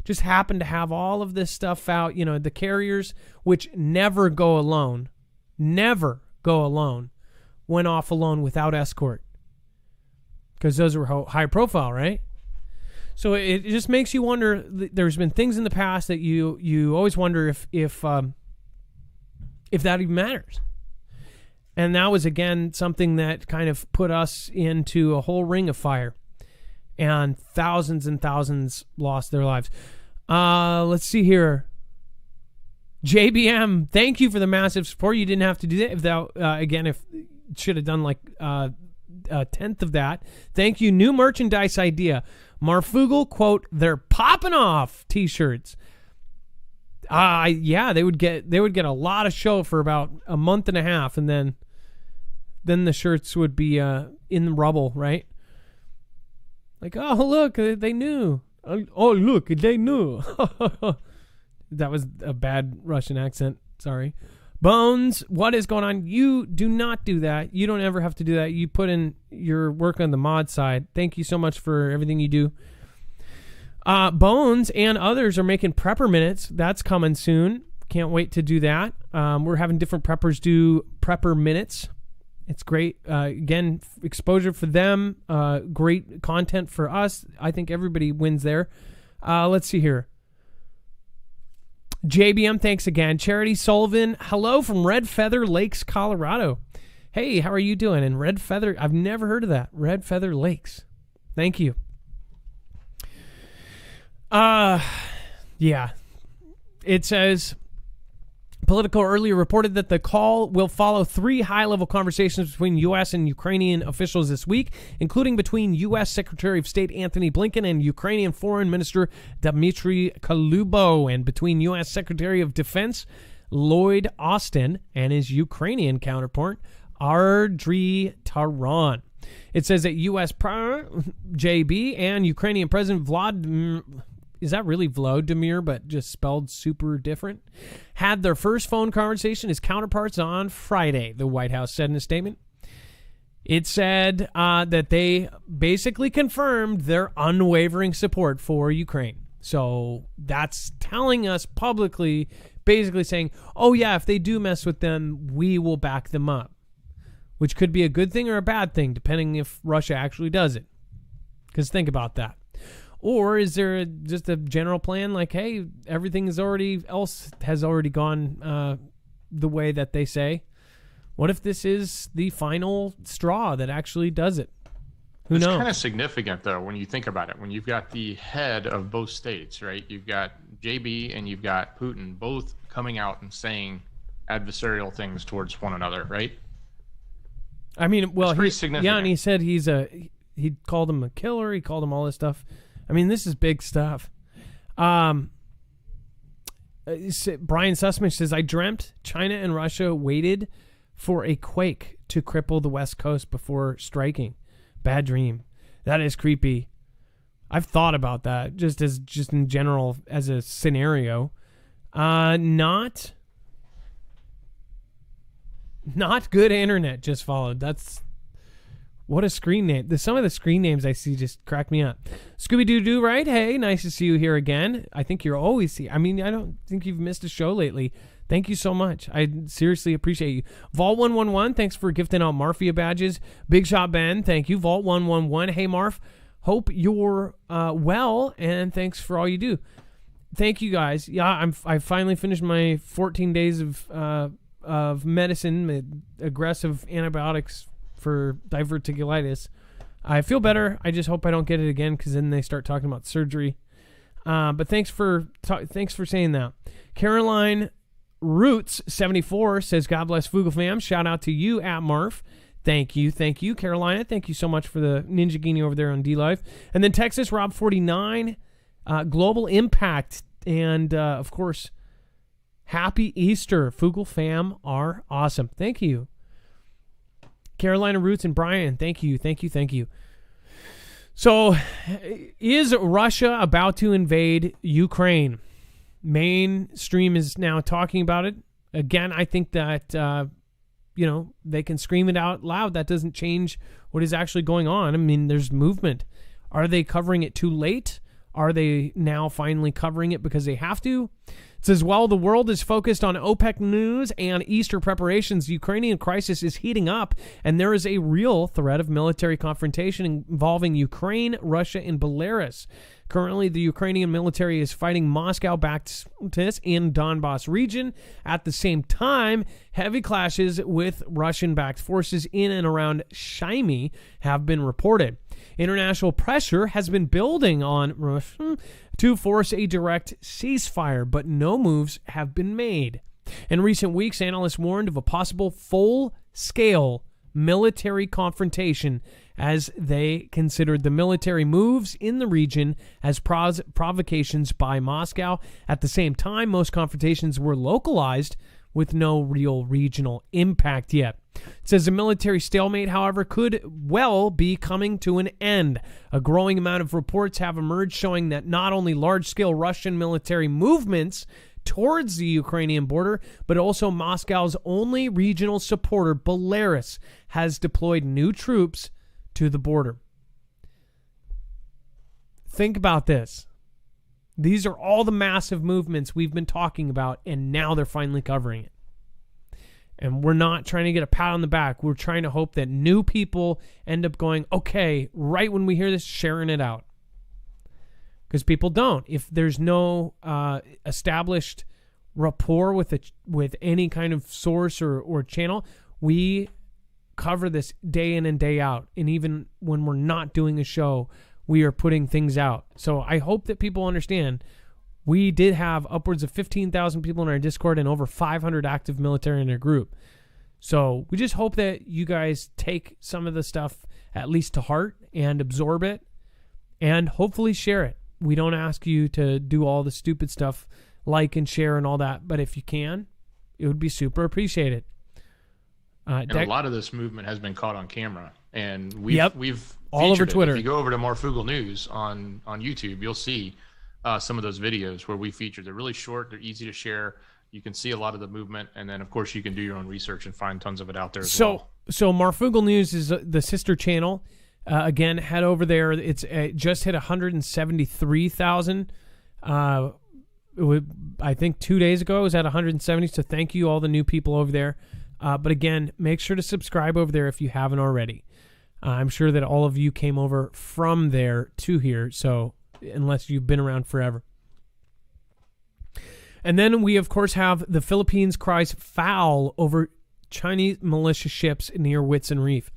just happened to have all of this stuff out. The carriers, which never go alone, went off alone without escort. Because those were high profile, right? So it just makes you wonder. There's been things in the past that you always wonder if that even matters. And that was, again, something that kind of put us into a whole ring of fire. And thousands lost their lives. Let's see here. JBM, thank you for the massive support. You didn't have to do that. If should have done like a tenth of that. Thank you. New merchandise idea. Marfoogle, quote, they're popping off t-shirts. Yeah, they would get a lot of show for about a month and a half, and then the shirts would be in the rubble, right? Like, oh, look, they knew. Oh, look, they knew. That was a bad Russian accent. Sorry. Bones, what is going on? You do not do that. You don't ever have to do that. You put in your work on the mod side. Thank you so much for everything you do. Bones and others are making prepper minutes. That's coming soon. Can't wait to do that. We're having different preppers do prepper minutes. It's great. Again, exposure for them. Great content for us. I think everybody wins there. Let's see here. JBM, thanks again. Charity Sullivan, hello from Red Feather Lakes, Colorado. Hey, how are you doing? And Red Feather, I've never heard of that. Red Feather Lakes. Thank you. Yeah. It says, Politico earlier reported that the call will follow 3 high-level conversations between U.S. and Ukrainian officials this week, including between U.S. Secretary of State Anthony Blinken and Ukrainian Foreign Minister Dmitry Kuleba, and between U.S. Secretary of Defense Lloyd Austin and his Ukrainian counterpart Andriy Taran. It says that U.S. JB and Ukrainian President Vladimir, is that really Vladimir, but just spelled super different, had their first phone conversation as counterparts on Friday, the White House said in a statement. It said that they basically confirmed their unwavering support for Ukraine. So that's telling us publicly, basically saying, oh yeah, if they do mess with them, we will back them up. Which could be a good thing or a bad thing, depending if Russia actually does it. Because think about that. Or is there just a general plan like, hey, everything has already gone the way that they say? What if this is the final straw that actually does it? Who knows? It's kind of significant, though, when you think about it. When you've got the head of both states, right? You've got JB and you've got Putin both coming out and saying adversarial things towards one another, right? I mean, well, it's pretty significant. Yeah, and he said he called him a killer. He called him all this stuff. I mean, this is big stuff. Brian Sussman says, I dreamt China and Russia waited for a quake to cripple the West Coast before striking. Bad dream. That is creepy. I've thought about that just in general as a scenario. Not good internet just followed. That's what a screen name. Some of the screen names I see just crack me up. Scooby-Doo, right? Hey, nice to see you here again. I think you're always here. I mean, I don't think you've missed a show lately. Thank you so much. I seriously appreciate you. Vault111, thanks for gifting out Marfia badges. Big Shot Ben, thank you. Vault111, hey Marf, hope you're well, and thanks for all you do. Thank you guys. Yeah, I finally finished my 14 days of medicine, aggressive antibiotics for diverticulitis. I feel better. I just hope I don't get it again, because then they start talking about surgery. But thanks for saying that. Caroline Roots 74 says, God bless Foogle fam. Shout out to you at Marf. Thank you, Carolina. Thank you so much for the Ninja Guinea over there on D-Live. And then Texas Rob 49, Global Impact, and of course, Happy Easter. Foogle fam are awesome. Thank you, Carolina Roots and Brian. Thank you. So, is Russia about to invade Ukraine? Mainstream is now talking about it. Again, I think that, they can scream it out loud. That doesn't change what is actually going on. I mean, there's movement. Are they covering it too late? Are they now finally covering it because they have to? It says, while the world is focused on OPEC news and Easter preparations, the Ukrainian crisis is heating up, and there is a real threat of military confrontation involving Ukraine, Russia, and Belarus. Currently, the Ukrainian military is fighting Moscow-backed separatists in Donbass region. At the same time, heavy clashes with Russian-backed forces in and around Sumy have been reported. International pressure has been building on Russia to force a direct ceasefire, but no moves have been made. In recent weeks, analysts warned of a possible full-scale military confrontation as they considered the military moves in the region as provocations by Moscow. At the same time, most confrontations were localized with no real regional impact yet. It says the military stalemate, however, could well be coming to an end. A growing amount of reports have emerged showing that not only large-scale Russian military movements towards the Ukrainian border, but also Moscow's only regional supporter, Belarus, has deployed new troops to the border. Think about this. These are all the massive movements we've been talking about, and now they're finally covering it. And we're not trying to get a pat on the back. We're trying to hope that new people end up going, okay, right when we hear this, sharing it out. Because people don't. If there's no established rapport with any kind of source or channel, we cover this day in and day out. And even when we're not doing a show, we are putting things out. So I hope that people understand. We did have upwards of 15,000 people in our Discord and over 500 active military in our group. So we just hope that you guys take some of the stuff at least to heart and absorb it and hopefully share it. We don't ask you to do all the stupid stuff, like and share and all that, but if you can, it would be super appreciated. And a lot of this movement has been caught on camera, and we've all over featured it. Twitter. If you go over to Marfoogle News on YouTube, you'll see some of those videos where we featured. They're really short. They're easy to share. You can see a lot of the movement, and then of course you can do your own research and find tons of it out there as well. So Marfoogle News is the sister channel. Again, head over there. It's just hit 173,000. I think 2 days ago it was at 170. So thank you all the new people over there. But again, make sure to subscribe over there if you haven't already. I'm sure that all of you came over from there to here. So unless you've been around forever. And then we, of course, have the Philippines cries foul over Chinese militia ships near Whitson Reef.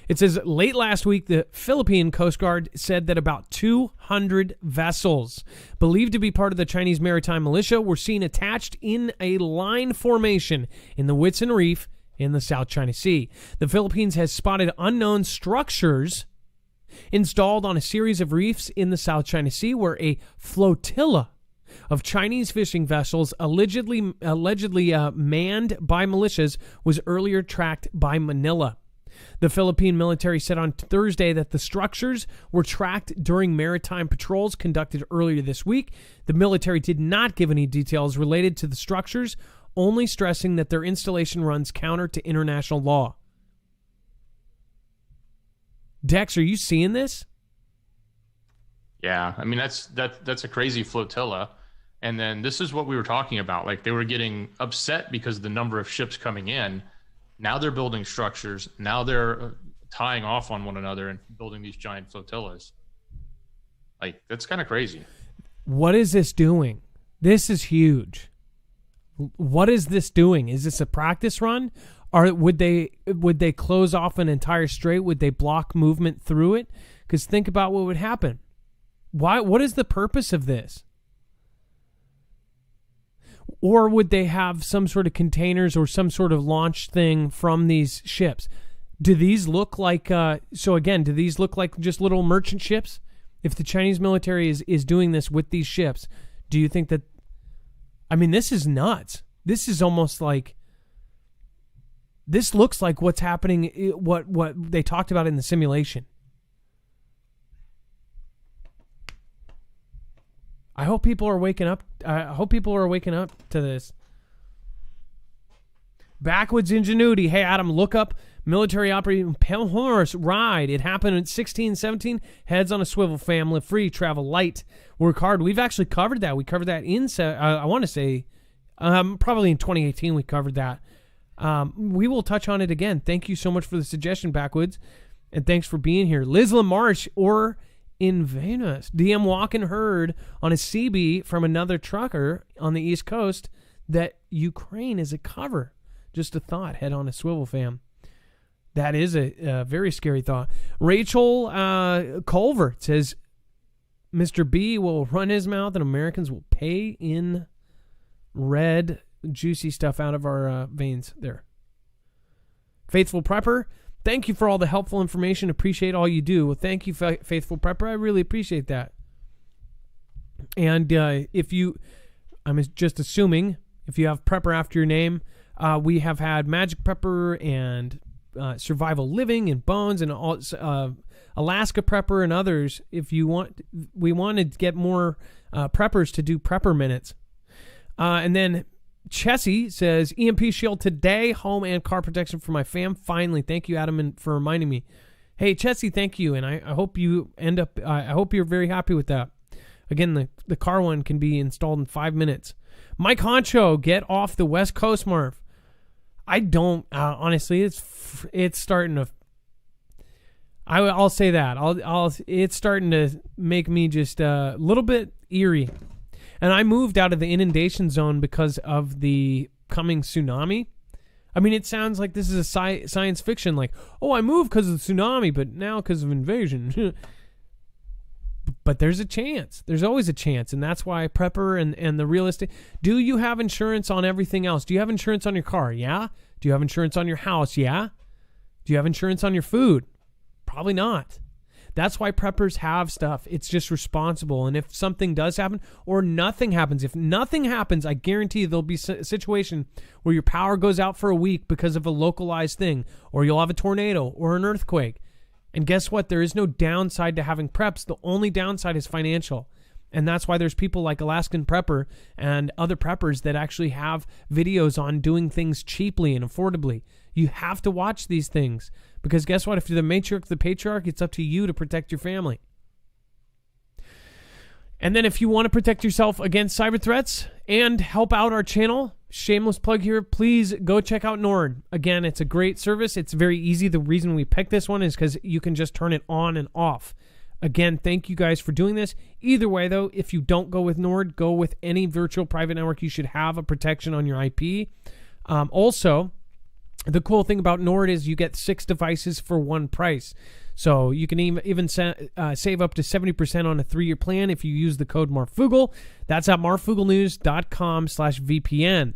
It says, late last week, the Philippine Coast Guard said that about 200 vessels believed to be part of the Chinese maritime militia were seen attached in a line formation in the Whitson Reef in the South China Sea. The Philippines has spotted unknown structures installed on a series of reefs in the South China Sea where a flotilla of Chinese fishing vessels allegedly manned by militias was earlier tracked by Manila. The Philippine military said on Thursday that the structures were tracked during maritime patrols conducted earlier this week. The military did not give any details related to the structures, only stressing that their installation runs counter to international law. Dex, are you seeing this? Yeah, I mean that's a crazy flotilla. And then this is what we were talking about. Like, they were getting upset because of the number of ships coming in. Now they're building structures. Now they're tying off on one another and building these giant flotillas. Like, that's kind of crazy. What is this doing? This is huge. What is this doing? Is this a practice run? Or would they close off an entire strait? Would they block movement through it? Because think about what would happen. What is the purpose of this? Or would they have some sort of containers or some sort of launch thing from these ships? Do these look like, do these look like just little merchant ships? If the Chinese military is doing this with these ships, do you think that, I mean, this is nuts. This is almost like, this looks like what's happening, what they talked about in the simulation. I hope people are waking up. I hope people are waking up to this. Backwoods ingenuity. Hey, Adam, look up military operating Pale Horse Ride. It happened in 1617. Heads on a swivel, family free, travel light, work hard. We've actually covered that. We covered that in, I want to say, probably in 2018 we covered that. We will touch on it again. Thank you so much for the suggestion, Backwoods. And thanks for being here. Liz LaMarche or in Venus. DM Walken heard on a CB from another trucker on the East Coast that Ukraine is a cover. Just a thought. Head on a swivel, fam. That is a very scary thought. Rachel Culver says, Mr. B will run his mouth and Americans will pay in red, juicy stuff out of our veins there. Faithful Prepper, thank you for all the helpful information. Appreciate all you do. Well, thank you, Faithful Prepper. I really appreciate that. And I'm just assuming, if you have Prepper after your name, we have had Magic Prepper and Survival Living and Bones and all, Alaska Prepper and others. If you want, we want to get more preppers to do Prepper minutes. And then Chessie says, EMP Shield today, home and car protection for my fam. Finally, thank you, Adam, for reminding me. Hey, Chessie, thank you, and I hope you end up. I hope you're very happy with that. Again, the car one can be installed in 5 minutes. Mike Honcho, get off the West Coast, Marv. I don't honestly. It's starting to. I'll say that. It's starting to make me just a little bit eerie. And I moved out of the inundation zone because of the coming tsunami. I mean, it sounds like this is a science fiction, like, oh, I moved because of the tsunami, but now because of invasion. But there's a chance. There's always a chance, and that's why Prepper and the real estate. Do you have insurance on everything else? Do you have insurance on your car? Yeah. Do you have insurance on your house? Yeah. Do you have insurance on your food? Probably not. That's why preppers have stuff. It's just responsible. And if something does happen or nothing happens, if nothing happens, I guarantee you there'll be a situation where your power goes out for a week because of a localized thing, or you'll have a tornado or an earthquake. And guess what? There is no downside to having preps. The only downside is financial. And that's why there's people like Alaskan Prepper and other preppers that actually have videos on doing things cheaply and affordably. You have to watch these things because guess what? If you're the matriarch, the patriarch, it's up to you to protect your family. And then if you want to protect yourself against cyber threats and help out our channel, shameless plug here, please go check out Nord. Again, it's a great service. It's very easy. The reason we picked this one is because you can just turn it on and off. Again, thank you guys for doing this. Either way, though, if you don't go with Nord, go with any virtual private network. You should have a protection on your IP. Also, the cool thing about Nord is you get 6 devices for one price. So you can even save up to 70% on a 3-year plan if you use the code Marfoogle. That's at marfooglenews.com/VPN.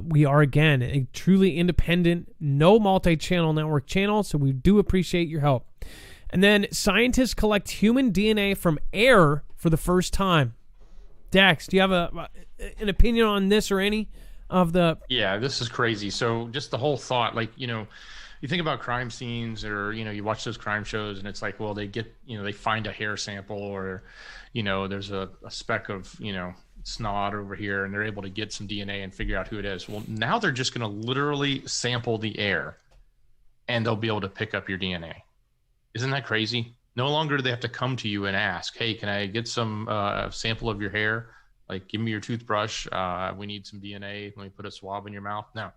We are, again, a truly independent, no multi-channel network channel, so we do appreciate your help. And then scientists collect human DNA from air for the first time. Dex, do you have an opinion on this or any of the... Yeah, this is crazy. So just the whole thought, like, you know, you think about crime scenes or, you know, you watch those crime shows and it's like, well, they get, you know, they find a hair sample or, you know, there's a speck of, you know, snot over here and they're able to get some DNA and figure out who it is. Well, now they're just going to literally sample the air and they'll be able to pick up your DNA. Isn't that crazy? No longer do they have to come to you and ask, hey, can I get some sample of your hair? Like, give me your toothbrush. We need some DNA. Let me put a swab in your mouth. No,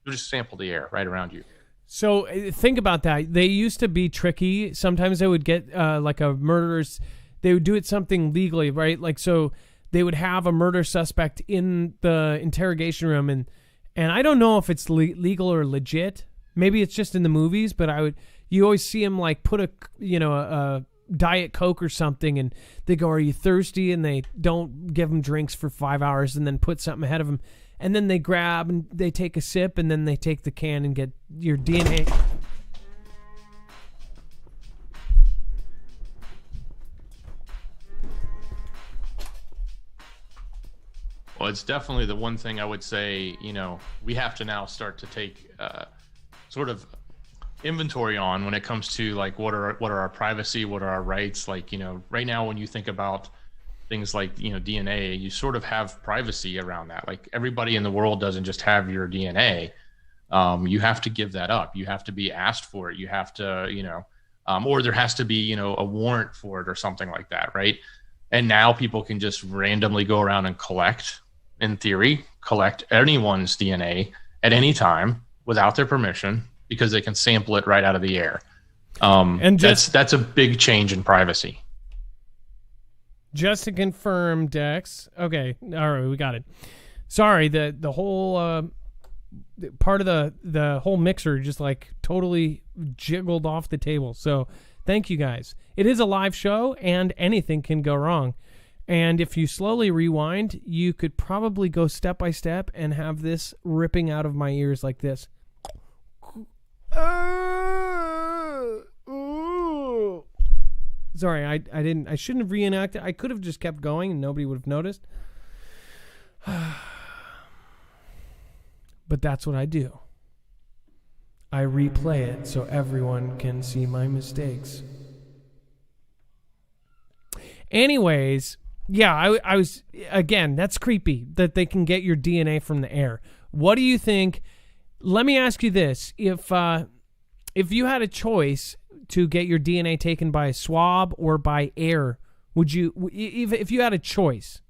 you'll just sample the air right around you. So think about that. They used to be tricky. Sometimes they would get like a murderer's, they would do it something legally, right? Like, so they would have a murder suspect in the interrogation room. And I don't know if it's legal or legit. Maybe it's just in the movies, but you always see him like put a Diet Coke or something and they go, are you thirsty? And they don't give him drinks for 5 hours and then put something ahead of him. And then they grab and they take a sip and then they take the can and get your DNA. Well, it's definitely the one thing I would say, you know, we have to now start to take sort of inventory on when it comes to like what are our privacy, what are our rights. Like, you know, right now when you think about things like, you know, DNA, you sort of have privacy around that. Like everybody in the world doesn't just have your DNA. You have to give that up. You have to be asked for it. You have to, you know, or there has to be, you know, a warrant for it or something like that, right? And now people can just randomly go around and collect anyone's DNA at any time without their permission because they can sample it right out of the air. And that's a big change in privacy. Just to confirm, Dex. Okay, all right, we got it. Sorry, the whole part of the whole mixer just like totally jiggled off the table. So thank you guys. It is a live show, and anything can go wrong. And if you slowly rewind, you could probably go step by step and have this ripping out of my ears like this. Sorry, I shouldn't have reenacted. I could have just kept going and nobody would have noticed. But that's what I do. I replay it so everyone can see my mistakes. Anyways, yeah, I was, again, that's creepy that they can get your DNA from the air. What do you think? Let me ask you this. If you had a choice to get your DNA taken by a swab or by air, would you, if you had a choice,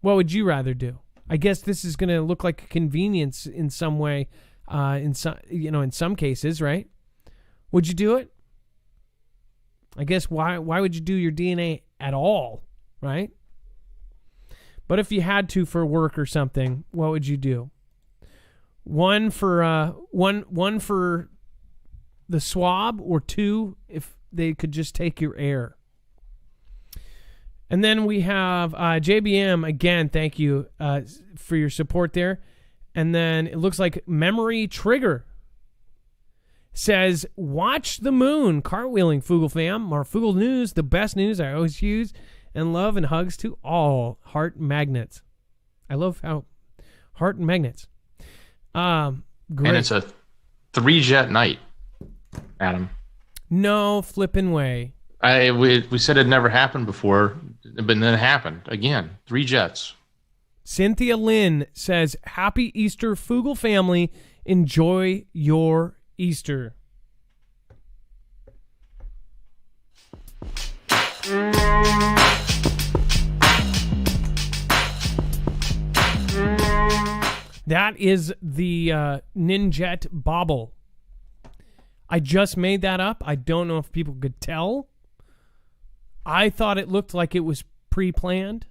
what would you rather do? I guess this is going to look like a convenience in some way, in some cases, right? Would you do it? I guess why would you do your DNA at all, right? But if you had to for work or something, what would you do? One for the swab, or 2 if they could just take your air. And then we have JBM again. Thank you for your support there. And then it looks like Memory Trigger. says, watch the moon. Cartwheeling, Foogle fam. Marfoogle News, the best news I always use. And love and hugs to all. Heart magnets. I love how heart and magnets. Great. And it's a 3-jet night, Adam. No flipping way. We said it never happened before, but then it happened again. 3 jets. Cynthia Lynn says, happy Easter, Foogle family. Enjoy your Easter. That is the Ninjet Bobble. I just made that up. I don't know if people could tell. I thought it looked like it was pre-planned,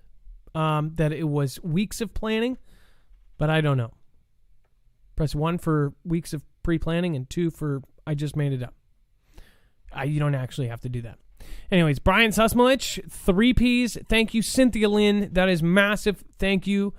that it was weeks of planning, but I don't know. Press 1 for weeks of pre-planning and 2 for I just made it up. You don't actually have to do that. Anyways, Brian Susmalich, 3 Ps. Thank you, Cynthia Lynn. That is massive. Thank you.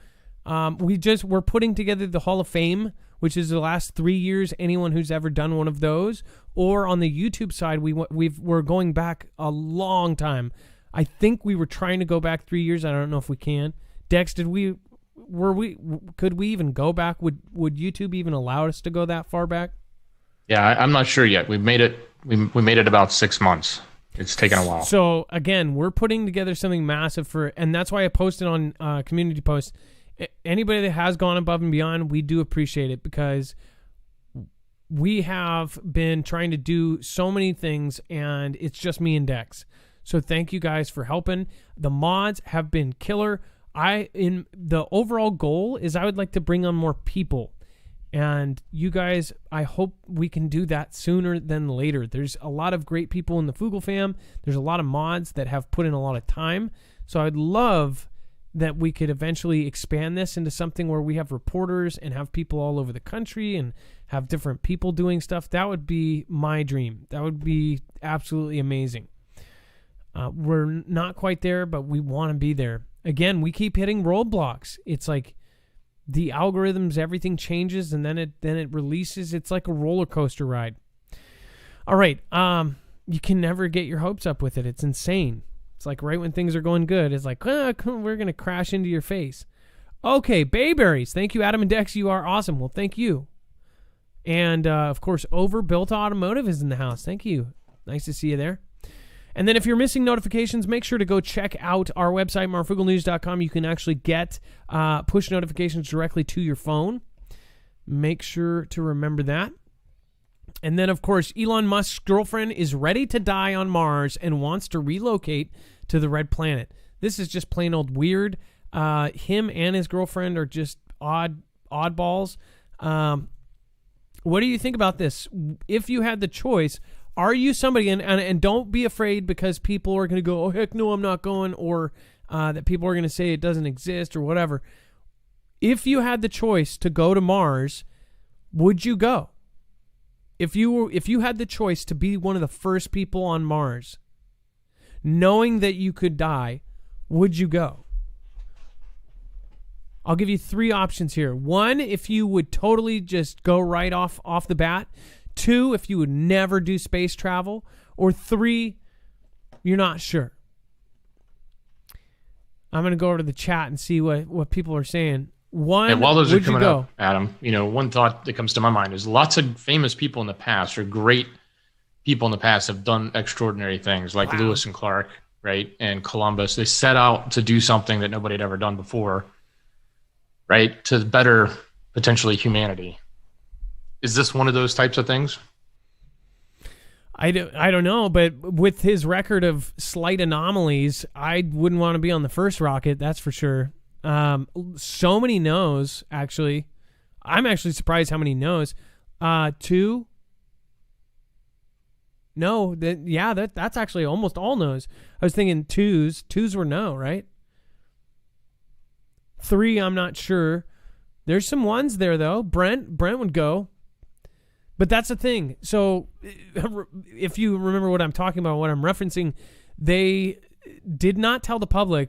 We're putting together the Hall of Fame, which is the last 3 years, anyone who's ever done one of those. Or on the YouTube side, we're going back a long time. I think we were trying to go back 3 years. I don't know if we can. Dex, could we even go back? Would YouTube even allow us to go that far back? Yeah, I'm not sure yet. We made it about 6 months. It's taken a while. So again, we're putting together something massive and that's why I posted on community posts. Anybody that has gone above and beyond, we do appreciate it, because we have been trying to do so many things and it's just me and Dex. So thank you guys for helping. The mods have been killer. In the overall goal is I would like to bring on more people, and you guys, I hope we can do that sooner than later. There's a lot of great people in the Foogle fam. There's a lot of mods that have put in a lot of time. So I'd love that we could eventually expand this into something where we have reporters and have people all over the country and have different people doing stuff. That would be my dream. That would be absolutely amazing. We're not quite there, but we want to be there. Again, we keep hitting roadblocks. It's like the algorithms, everything changes, and then it releases. It's like a roller coaster ride. All right. You can never get your hopes up with it. It's insane. It's like right when things are going good, it's like, we're going to crash into your face. Okay, Bayberries. Thank you, Adam and Dex. You are awesome. Well, thank you. And, of course, Overbuilt Automotive is in the house. Thank you. Nice to see you there. And then if you're missing notifications, make sure to go check out our website, marfooglenews.com. You can actually get push notifications directly to your phone. Make sure to remember that. And then, of course, Elon Musk's girlfriend is ready to die on Mars and wants to relocate to the Red Planet. This is just plain old weird. Him and his girlfriend are just oddballs. What do you think about this? If you had the choice, are you somebody, and don't be afraid because people are going to go, oh, heck no, I'm not going, or that people are going to say it doesn't exist or whatever. If you had the choice to go to Mars, would you go? If you had the choice to be one of the first people on Mars, knowing that you could die, would you go? I'll give you 3 options here. 1, if you would totally just go right off the bat. 2, if you would never do space travel. Or 3, you're not sure. I'm going to go over to the chat and see what people are saying. 1, and while those would are coming you go? up, Adam, one thought that comes to my mind is lots of famous people in the past, or great people in the past, have done extraordinary things, like Lewis and Clark, right? And Columbus. They set out to do something that nobody had ever done before, right? To better, potentially, humanity. Is this one of those types of things? I don't know, but with his record of slight anomalies, I wouldn't want to be on the first rocket, that's for sure. So many no's, actually. I'm actually surprised how many no's. 2? No, that's actually almost all no's. I was thinking 2s. 2s were no, right? 3, I'm not sure. There's some 1s there, though. Brent would go. But that's the thing. So if you remember what I'm talking about, what I'm referencing, they did not tell the public.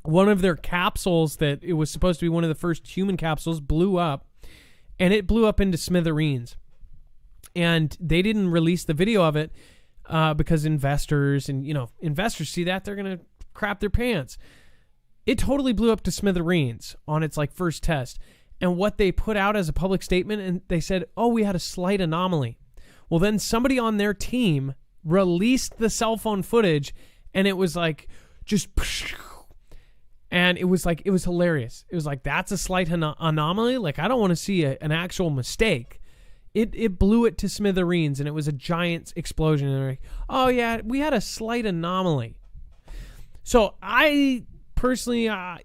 One of their capsules that it was supposed to be one of the first human capsules blew up, and it blew up into smithereens. And they didn't release the video of it because investors see that, they're going to crap their pants. It totally blew up to smithereens on its like first test. And what they put out as a public statement, and they said, oh, we had a slight anomaly. Well, then somebody on their team released the cell phone footage, and it was like just, and it was hilarious. It was like, that's a slight anomaly. Like, I don't want to see an actual mistake. It blew it to smithereens, and it was a giant explosion. And they're like, oh yeah, we had a slight anomaly. So I personally, I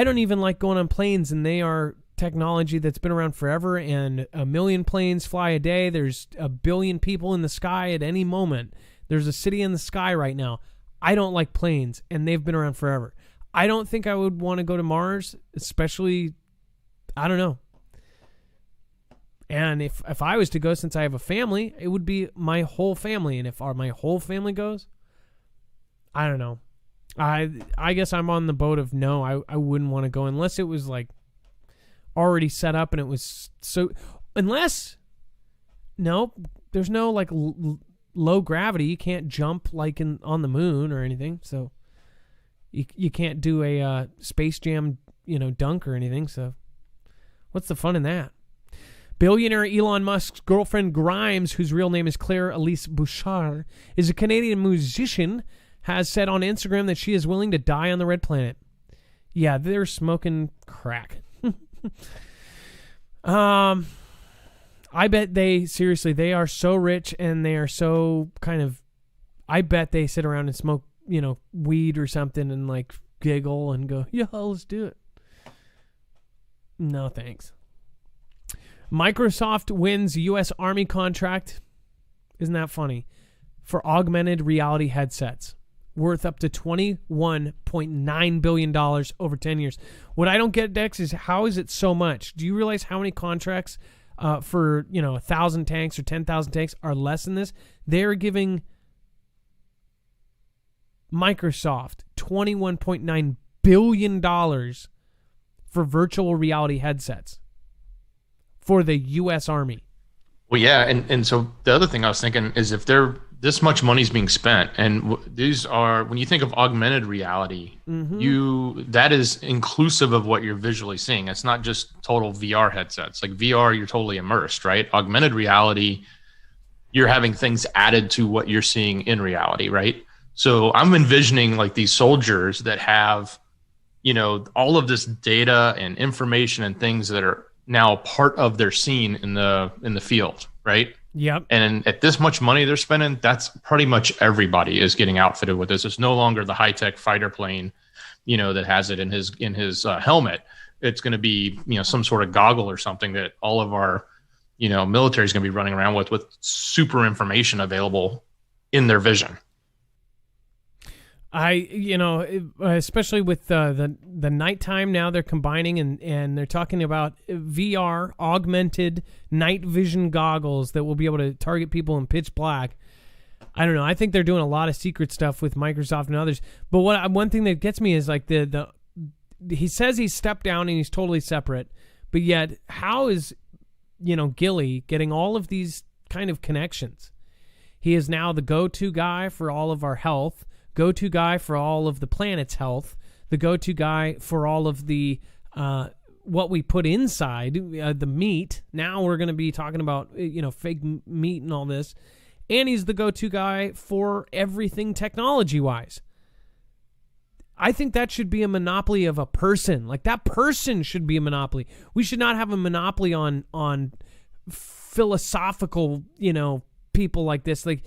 don't even like going on planes, and they are technology that's been around forever, and 1 million planes fly a day. There's 1 billion people in the sky at any moment. There's a city in the sky right now. I don't like planes, and they've been around forever. I don't think I would want to go to Mars, especially, I don't know. And if I was to go, since I have a family, it would be my whole family. And if my whole family goes, I don't know. I guess I'm on the boat of no, I wouldn't want to go unless it was like already set up and it was so, unless, no, there's no like low gravity. You can't jump like on the moon or anything. So you can't do a Space Jam, dunk or anything. So what's the fun in that? Billionaire Elon Musk's girlfriend Grimes, whose real name is Claire Elise Bouchard, is a Canadian musician, has said on Instagram that she is willing to die on the Red Planet. Yeah, they're smoking crack. I bet they are so rich, and they are so kind of, I bet they sit around and smoke, weed or something and like giggle and go, yeah, let's do it. No, thanks. Microsoft wins U.S. Army contract. Isn't that funny? For augmented reality headsets worth up to $21.9 billion over 10 years. What I don't get, Dex, is how is it so much? Do you realize how many contracts for 1,000 tanks or 10,000 tanks are less than this? They're giving Microsoft $21.9 billion for virtual reality headsets for the U.S. Army. Well, yeah, and so the other thing I was thinking is if this much money's being spent, and these are, when you think of augmented reality, that is inclusive of what you're visually seeing. It's not just total VR headsets. Like VR, you're totally immersed, right? Augmented reality, you're having things added to what you're seeing in reality, right? So I'm envisioning like these soldiers that have, all of this data and information and things that are now part of their scene in the field, right? Yep. And at this much money they're spending, that's pretty much everybody is getting outfitted with this. It's no longer the high-tech fighter plane, that has it in his helmet. It's going to be, some sort of goggle or something that all of our, military is going to be running around with super information available in their vision. Especially with the nighttime now, they're combining and they're talking about VR, augmented night vision goggles that will be able to target people in pitch black. I don't know. I think they're doing a lot of secret stuff with Microsoft and others. But one thing that gets me is like he says he's stepped down and he's totally separate, but yet how is Gilly getting all of these kind of connections? He is now the go-to guy for all of our health. Go-to guy for all of the planet's health, the go-to guy for all of the what we put inside the meat. Now we're going to be talking about fake meat and all this, and he's the go-to guy for everything technology-wise. I think that should be a monopoly of a person. Like that person should be a monopoly. We should not have a monopoly on philosophical people like this. Like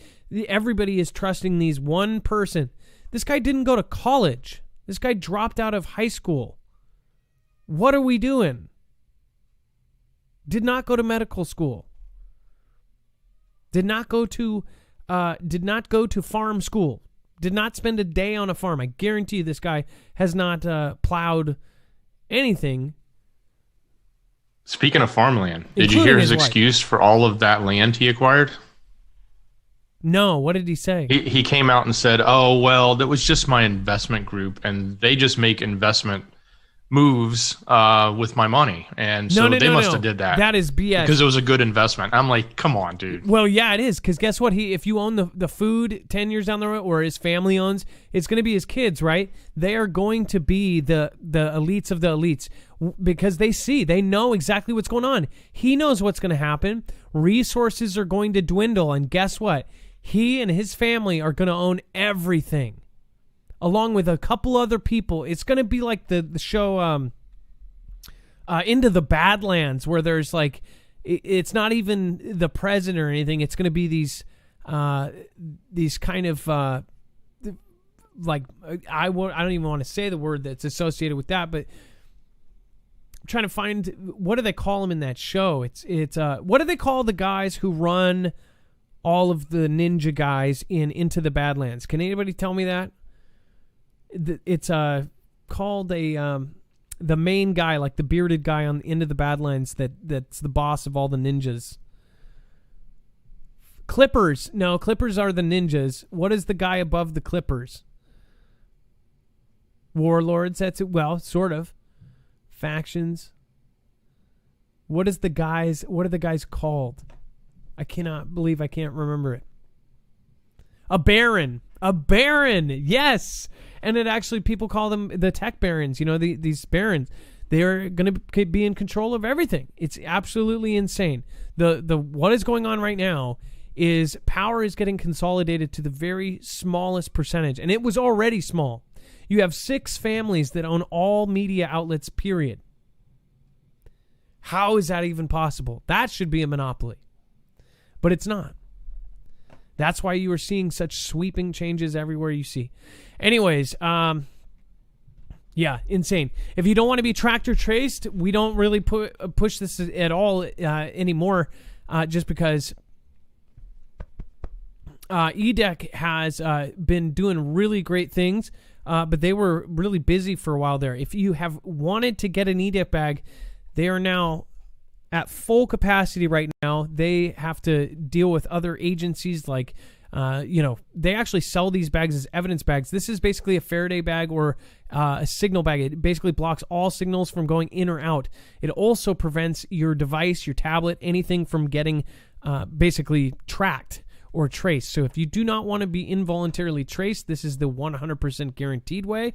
everybody is trusting these one person. This guy didn't go to college. This guy dropped out of high school. What are we doing? Did not go to medical school. Did not go to farm school. Did not spend a day on a farm. I guarantee you this guy has not plowed anything. Speaking of farmland, did you hear his excuse for all of that land he acquired? No, what did he say? He came out and said, oh, well, that was just my investment group, and they just make investment moves with my money, and so they must have did that. That is BS because it was a good investment. I'm like, come on, dude. Well, yeah, it is, because guess what? If you own the food 10 years down the road, or his family owns, it's going to be his kids, right? They are going to be the elites of the elites, because they know exactly what's going on. He knows what's going to happen. Resources are going to dwindle, and guess what? He and his family are going to own everything, along with a couple other people. It's going to be like the show Into the Badlands, where there's like, it's not even the president or anything. It's going to be these kind of like, I don't even want to say the word that's associated with that, but I'm trying to find, what do they call them in that show? It's what do they call the guys who run all of the ninja guys in Into the Badlands? Can anybody tell me that? It's called the main guy, like the bearded guy on Into the Badlands, that's the boss of all the ninjas. Clippers. No, Clippers are the ninjas. What is the guy above the Clippers? Warlords. That's it. Well, sort of. Factions. What are the guys called? I cannot believe I can't remember it. A baron. Yes. And it actually, people call them the tech barons. These barons, they are going to be in control of everything. It's absolutely insane. The what is going on right now is power is getting consolidated to the very smallest percentage, and it was already small. You have 6 families that own all media outlets, period. How is that even possible? That should be a monopoly. But it's not. That's why you are seeing such sweeping changes everywhere you see. Anyways, yeah, insane. If you don't want to be tracked or traced, we don't really push this at all anymore, just because EDEC has been doing really great things, but they were really busy for a while there. If you have wanted to get an EDEC bag, they are now at full capacity right now. They have to deal with other agencies like, they actually sell these bags as evidence bags. This is basically a Faraday bag or a signal bag. It basically blocks all signals from going in or out. It also prevents your device, your tablet, anything from getting basically tracked or traced. So if you do not want to be involuntarily traced, this is the 100% guaranteed way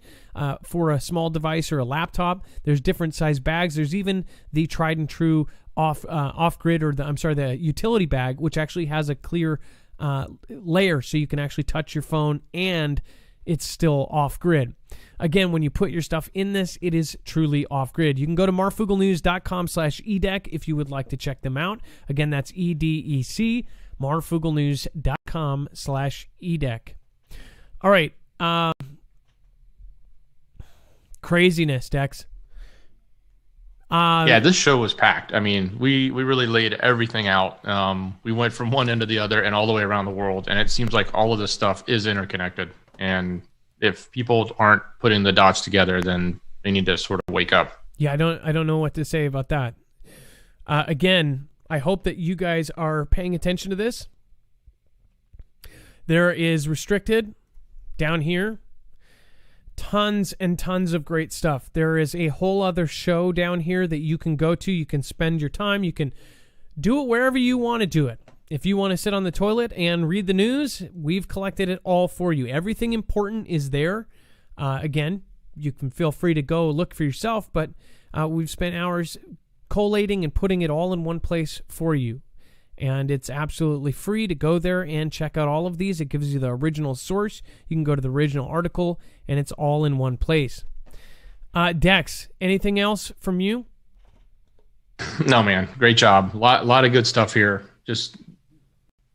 for a small device or a laptop. There's different size bags. There's even the tried and true off-grid, or the utility bag, which actually has a clear layer, so you can actually touch your phone and it's still off-grid. Again, when you put your stuff in this, it is truly off-grid. You can go to marfooglenews.com/edec if you would like to check them out. Again, that's EDEC, marfooglenews.com/edec. All right. Craziness, Dex. Yeah, this show was packed. I mean, we really laid everything out. We went from one end to the other and all the way around the world, and it seems like all of this stuff is interconnected. And if people aren't putting the dots together, then they need to sort of wake up. Yeah, I don't know what to say about that. Again, I hope that you guys are paying attention to this. There is restricted down here. Tons and tons of great stuff. There is a whole other show down here that you can go to. You can spend your time. You can do it wherever you want to do it. If you want to sit on the toilet and read the news, we've collected it all for you. Everything important is there. Again, you can feel free to go look for yourself, but we've spent hours collating and putting it all in one place for you. And it's absolutely free to go there and check out all of these. It gives you the original source. You can go to the original article, and it's all in one place. Dex, anything else from you? No, man. Great job. Lot of good stuff here. Just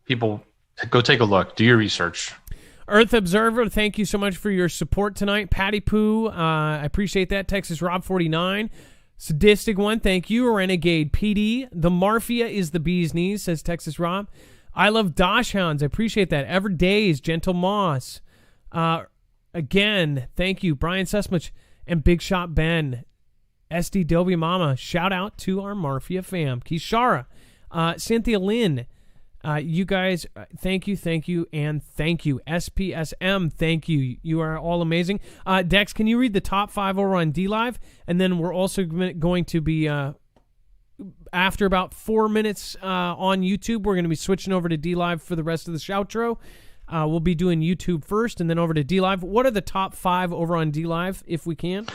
people, go take a look. Do your research. Earth Observer, thank you so much for your support tonight. Patty Poo, I appreciate that. Texas Rob 49. Sadistic one, thank you. Renegade PD. The Marfia is the bee's knees, says Texas Rob. I love Dosh Hounds. I appreciate that. Everdays, Gentle Moss. Again, thank you. Brian Sussmuch and Big Shot Ben. SDW Mama. Shout out to our Marfia fam. Kishara. Cynthia Lynn. You guys, thank you, and thank you. SPSM, thank you. You are all amazing. Dex, can you read the top 5 over on DLive? And then we're also going to be, after about 4 minutes on YouTube, we're going to be switching over to DLive for the rest of the shoutro. We'll be doing YouTube first and then over to DLive. What are the top 5 over on DLive, if we can?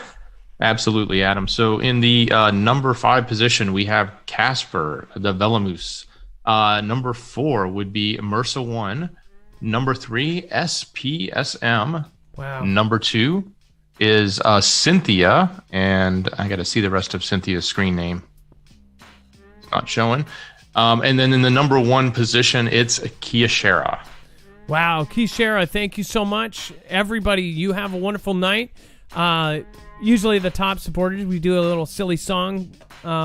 Absolutely, Adam. So in the number 5 position, we have Casper, the Velamoose. Number 4 would be Mersa 1. Number 3, SPSM. Wow. Number 2 is Cynthia, and I got to see the rest of Cynthia's screen name. It's not showing. And then in the number 1 position, it's Kiashara. Wow, Kishara, thank you so much. Everybody, you have a wonderful night. Usually the top supporters, we do a little silly song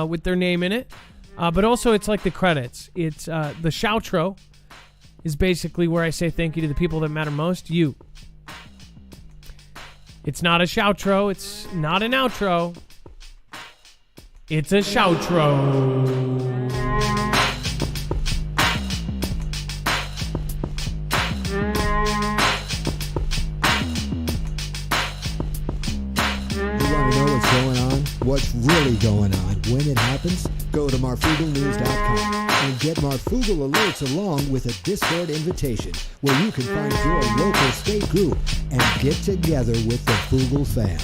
with their name in it. But also it's like the credits. It's the shoutro is basically where I say thank you to the people that matter most, you. It's not a shoutro. It's not an outro. It's a shoutro. What's really going on when it happens? Go to marfooglenews.com and get Marfoogle alerts along with a Discord invitation where you can find your local state group and get together with the Foogle fam.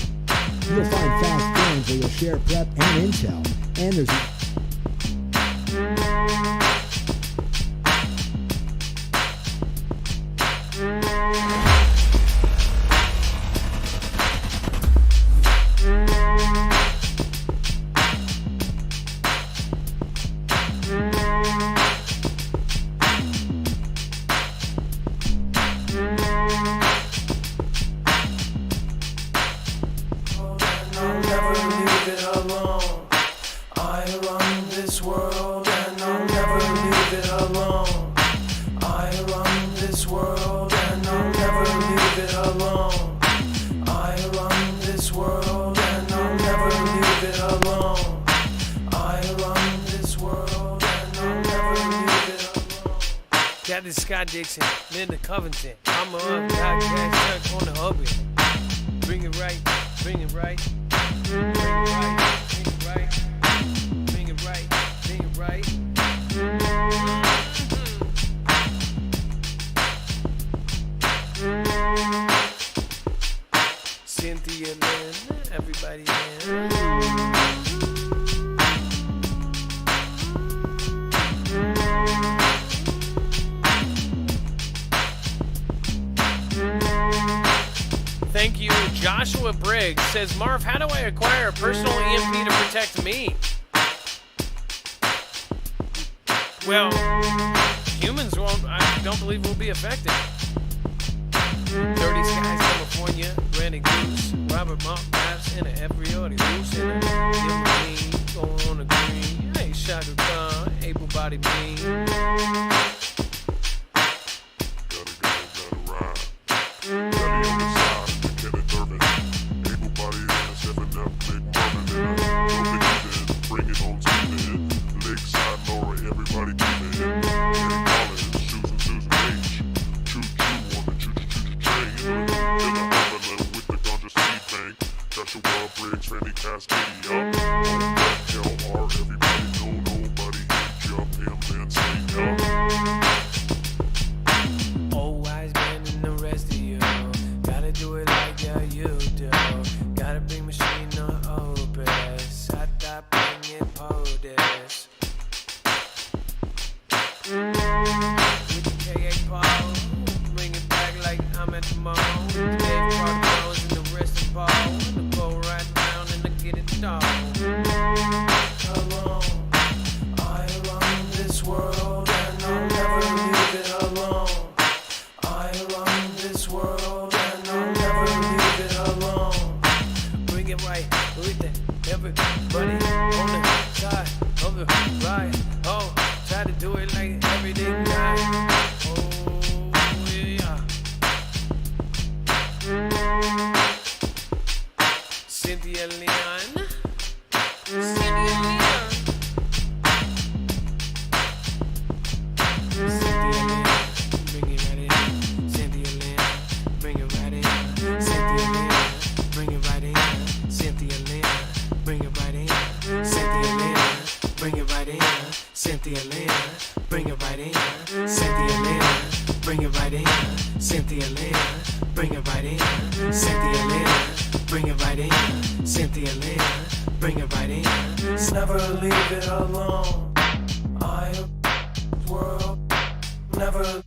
You'll find fast forums where you'll share prep and intel, and there's Dixon, Linda Covington. I'm a podcast on the hub. Bring it right, bring it right, bring it right, bring it right, bring it right, bring it right. Cynthia Lynn, everybody in. Thank you. Joshua Briggs says, Marv, how do I acquire a personal EMP to protect me? Well, humans won't, I don't believe will be affected. 30 Skies, California, Randy Goose, Robert Monk, Maps, and every other loose in a going on the green. Hey, Shaka Khan, able-bodied bean. Cynthia Lynn, bring it right in. Cynthia Lynn, bring it right in. Cynthia Lynn, bring it right in. Never leave it alone. I world never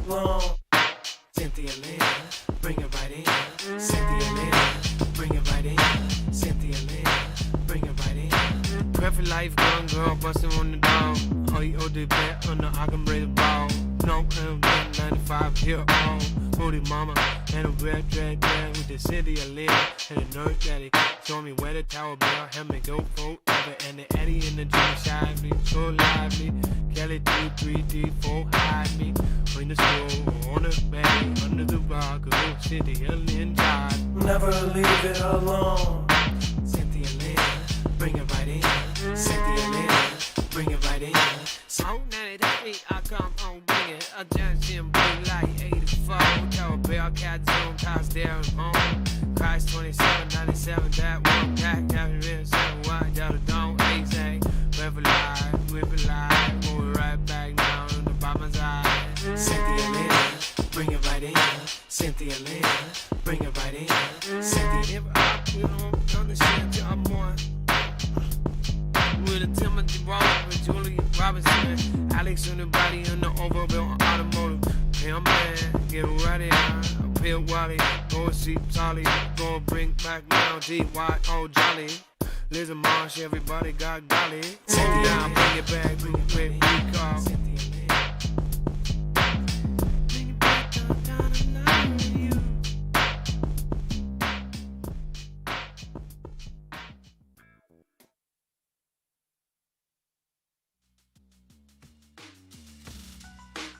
alone. Cynthia Lynn, bring it right in. Cynthia Lynn, bring it right in. Cynthia Lynn, bring it right in. Perfect life, girl, bustin' on the dog. Oh, you owe the bet on the I can break the ball. No, I'm 95 here on. Booty mama and a red dread with the Cynthia Lynn and a nerd daddy. Show me where the tower bell, help me go forever. And the Eddie in the gym side me, so lively. Kelly 2, 3, D4, hide me. In the store, on the bed, under the rock, oh, Cynthia Lynn died. Never leave it alone. Cynthia Lynn, bring it right in. Cynthia Lynn, bring it right in. So now that I come on, bring it. I just in blue like 84. Tower Bell, Cat Zone, Toss there home. Cries 27, 97, that one pack. Having been 7 wide, down the dome, 8 We're alive, we're alive. Moving right back now, by my side. Cynthia Lynn, bring it right in. Cynthia Lynn, bring it right in. Cynthia, if I put on the shit, I'm on. With a Timothy Roll, with Julia Robinson, Alex on the body on the overbuilt automotive. Pimp man, get right in. Pimp Wally, go see Solly, go bring back now D.Y.O. Jolly. Liz and Marsh, everybody got golly. Cynthia, bring it back, bring it back, we call.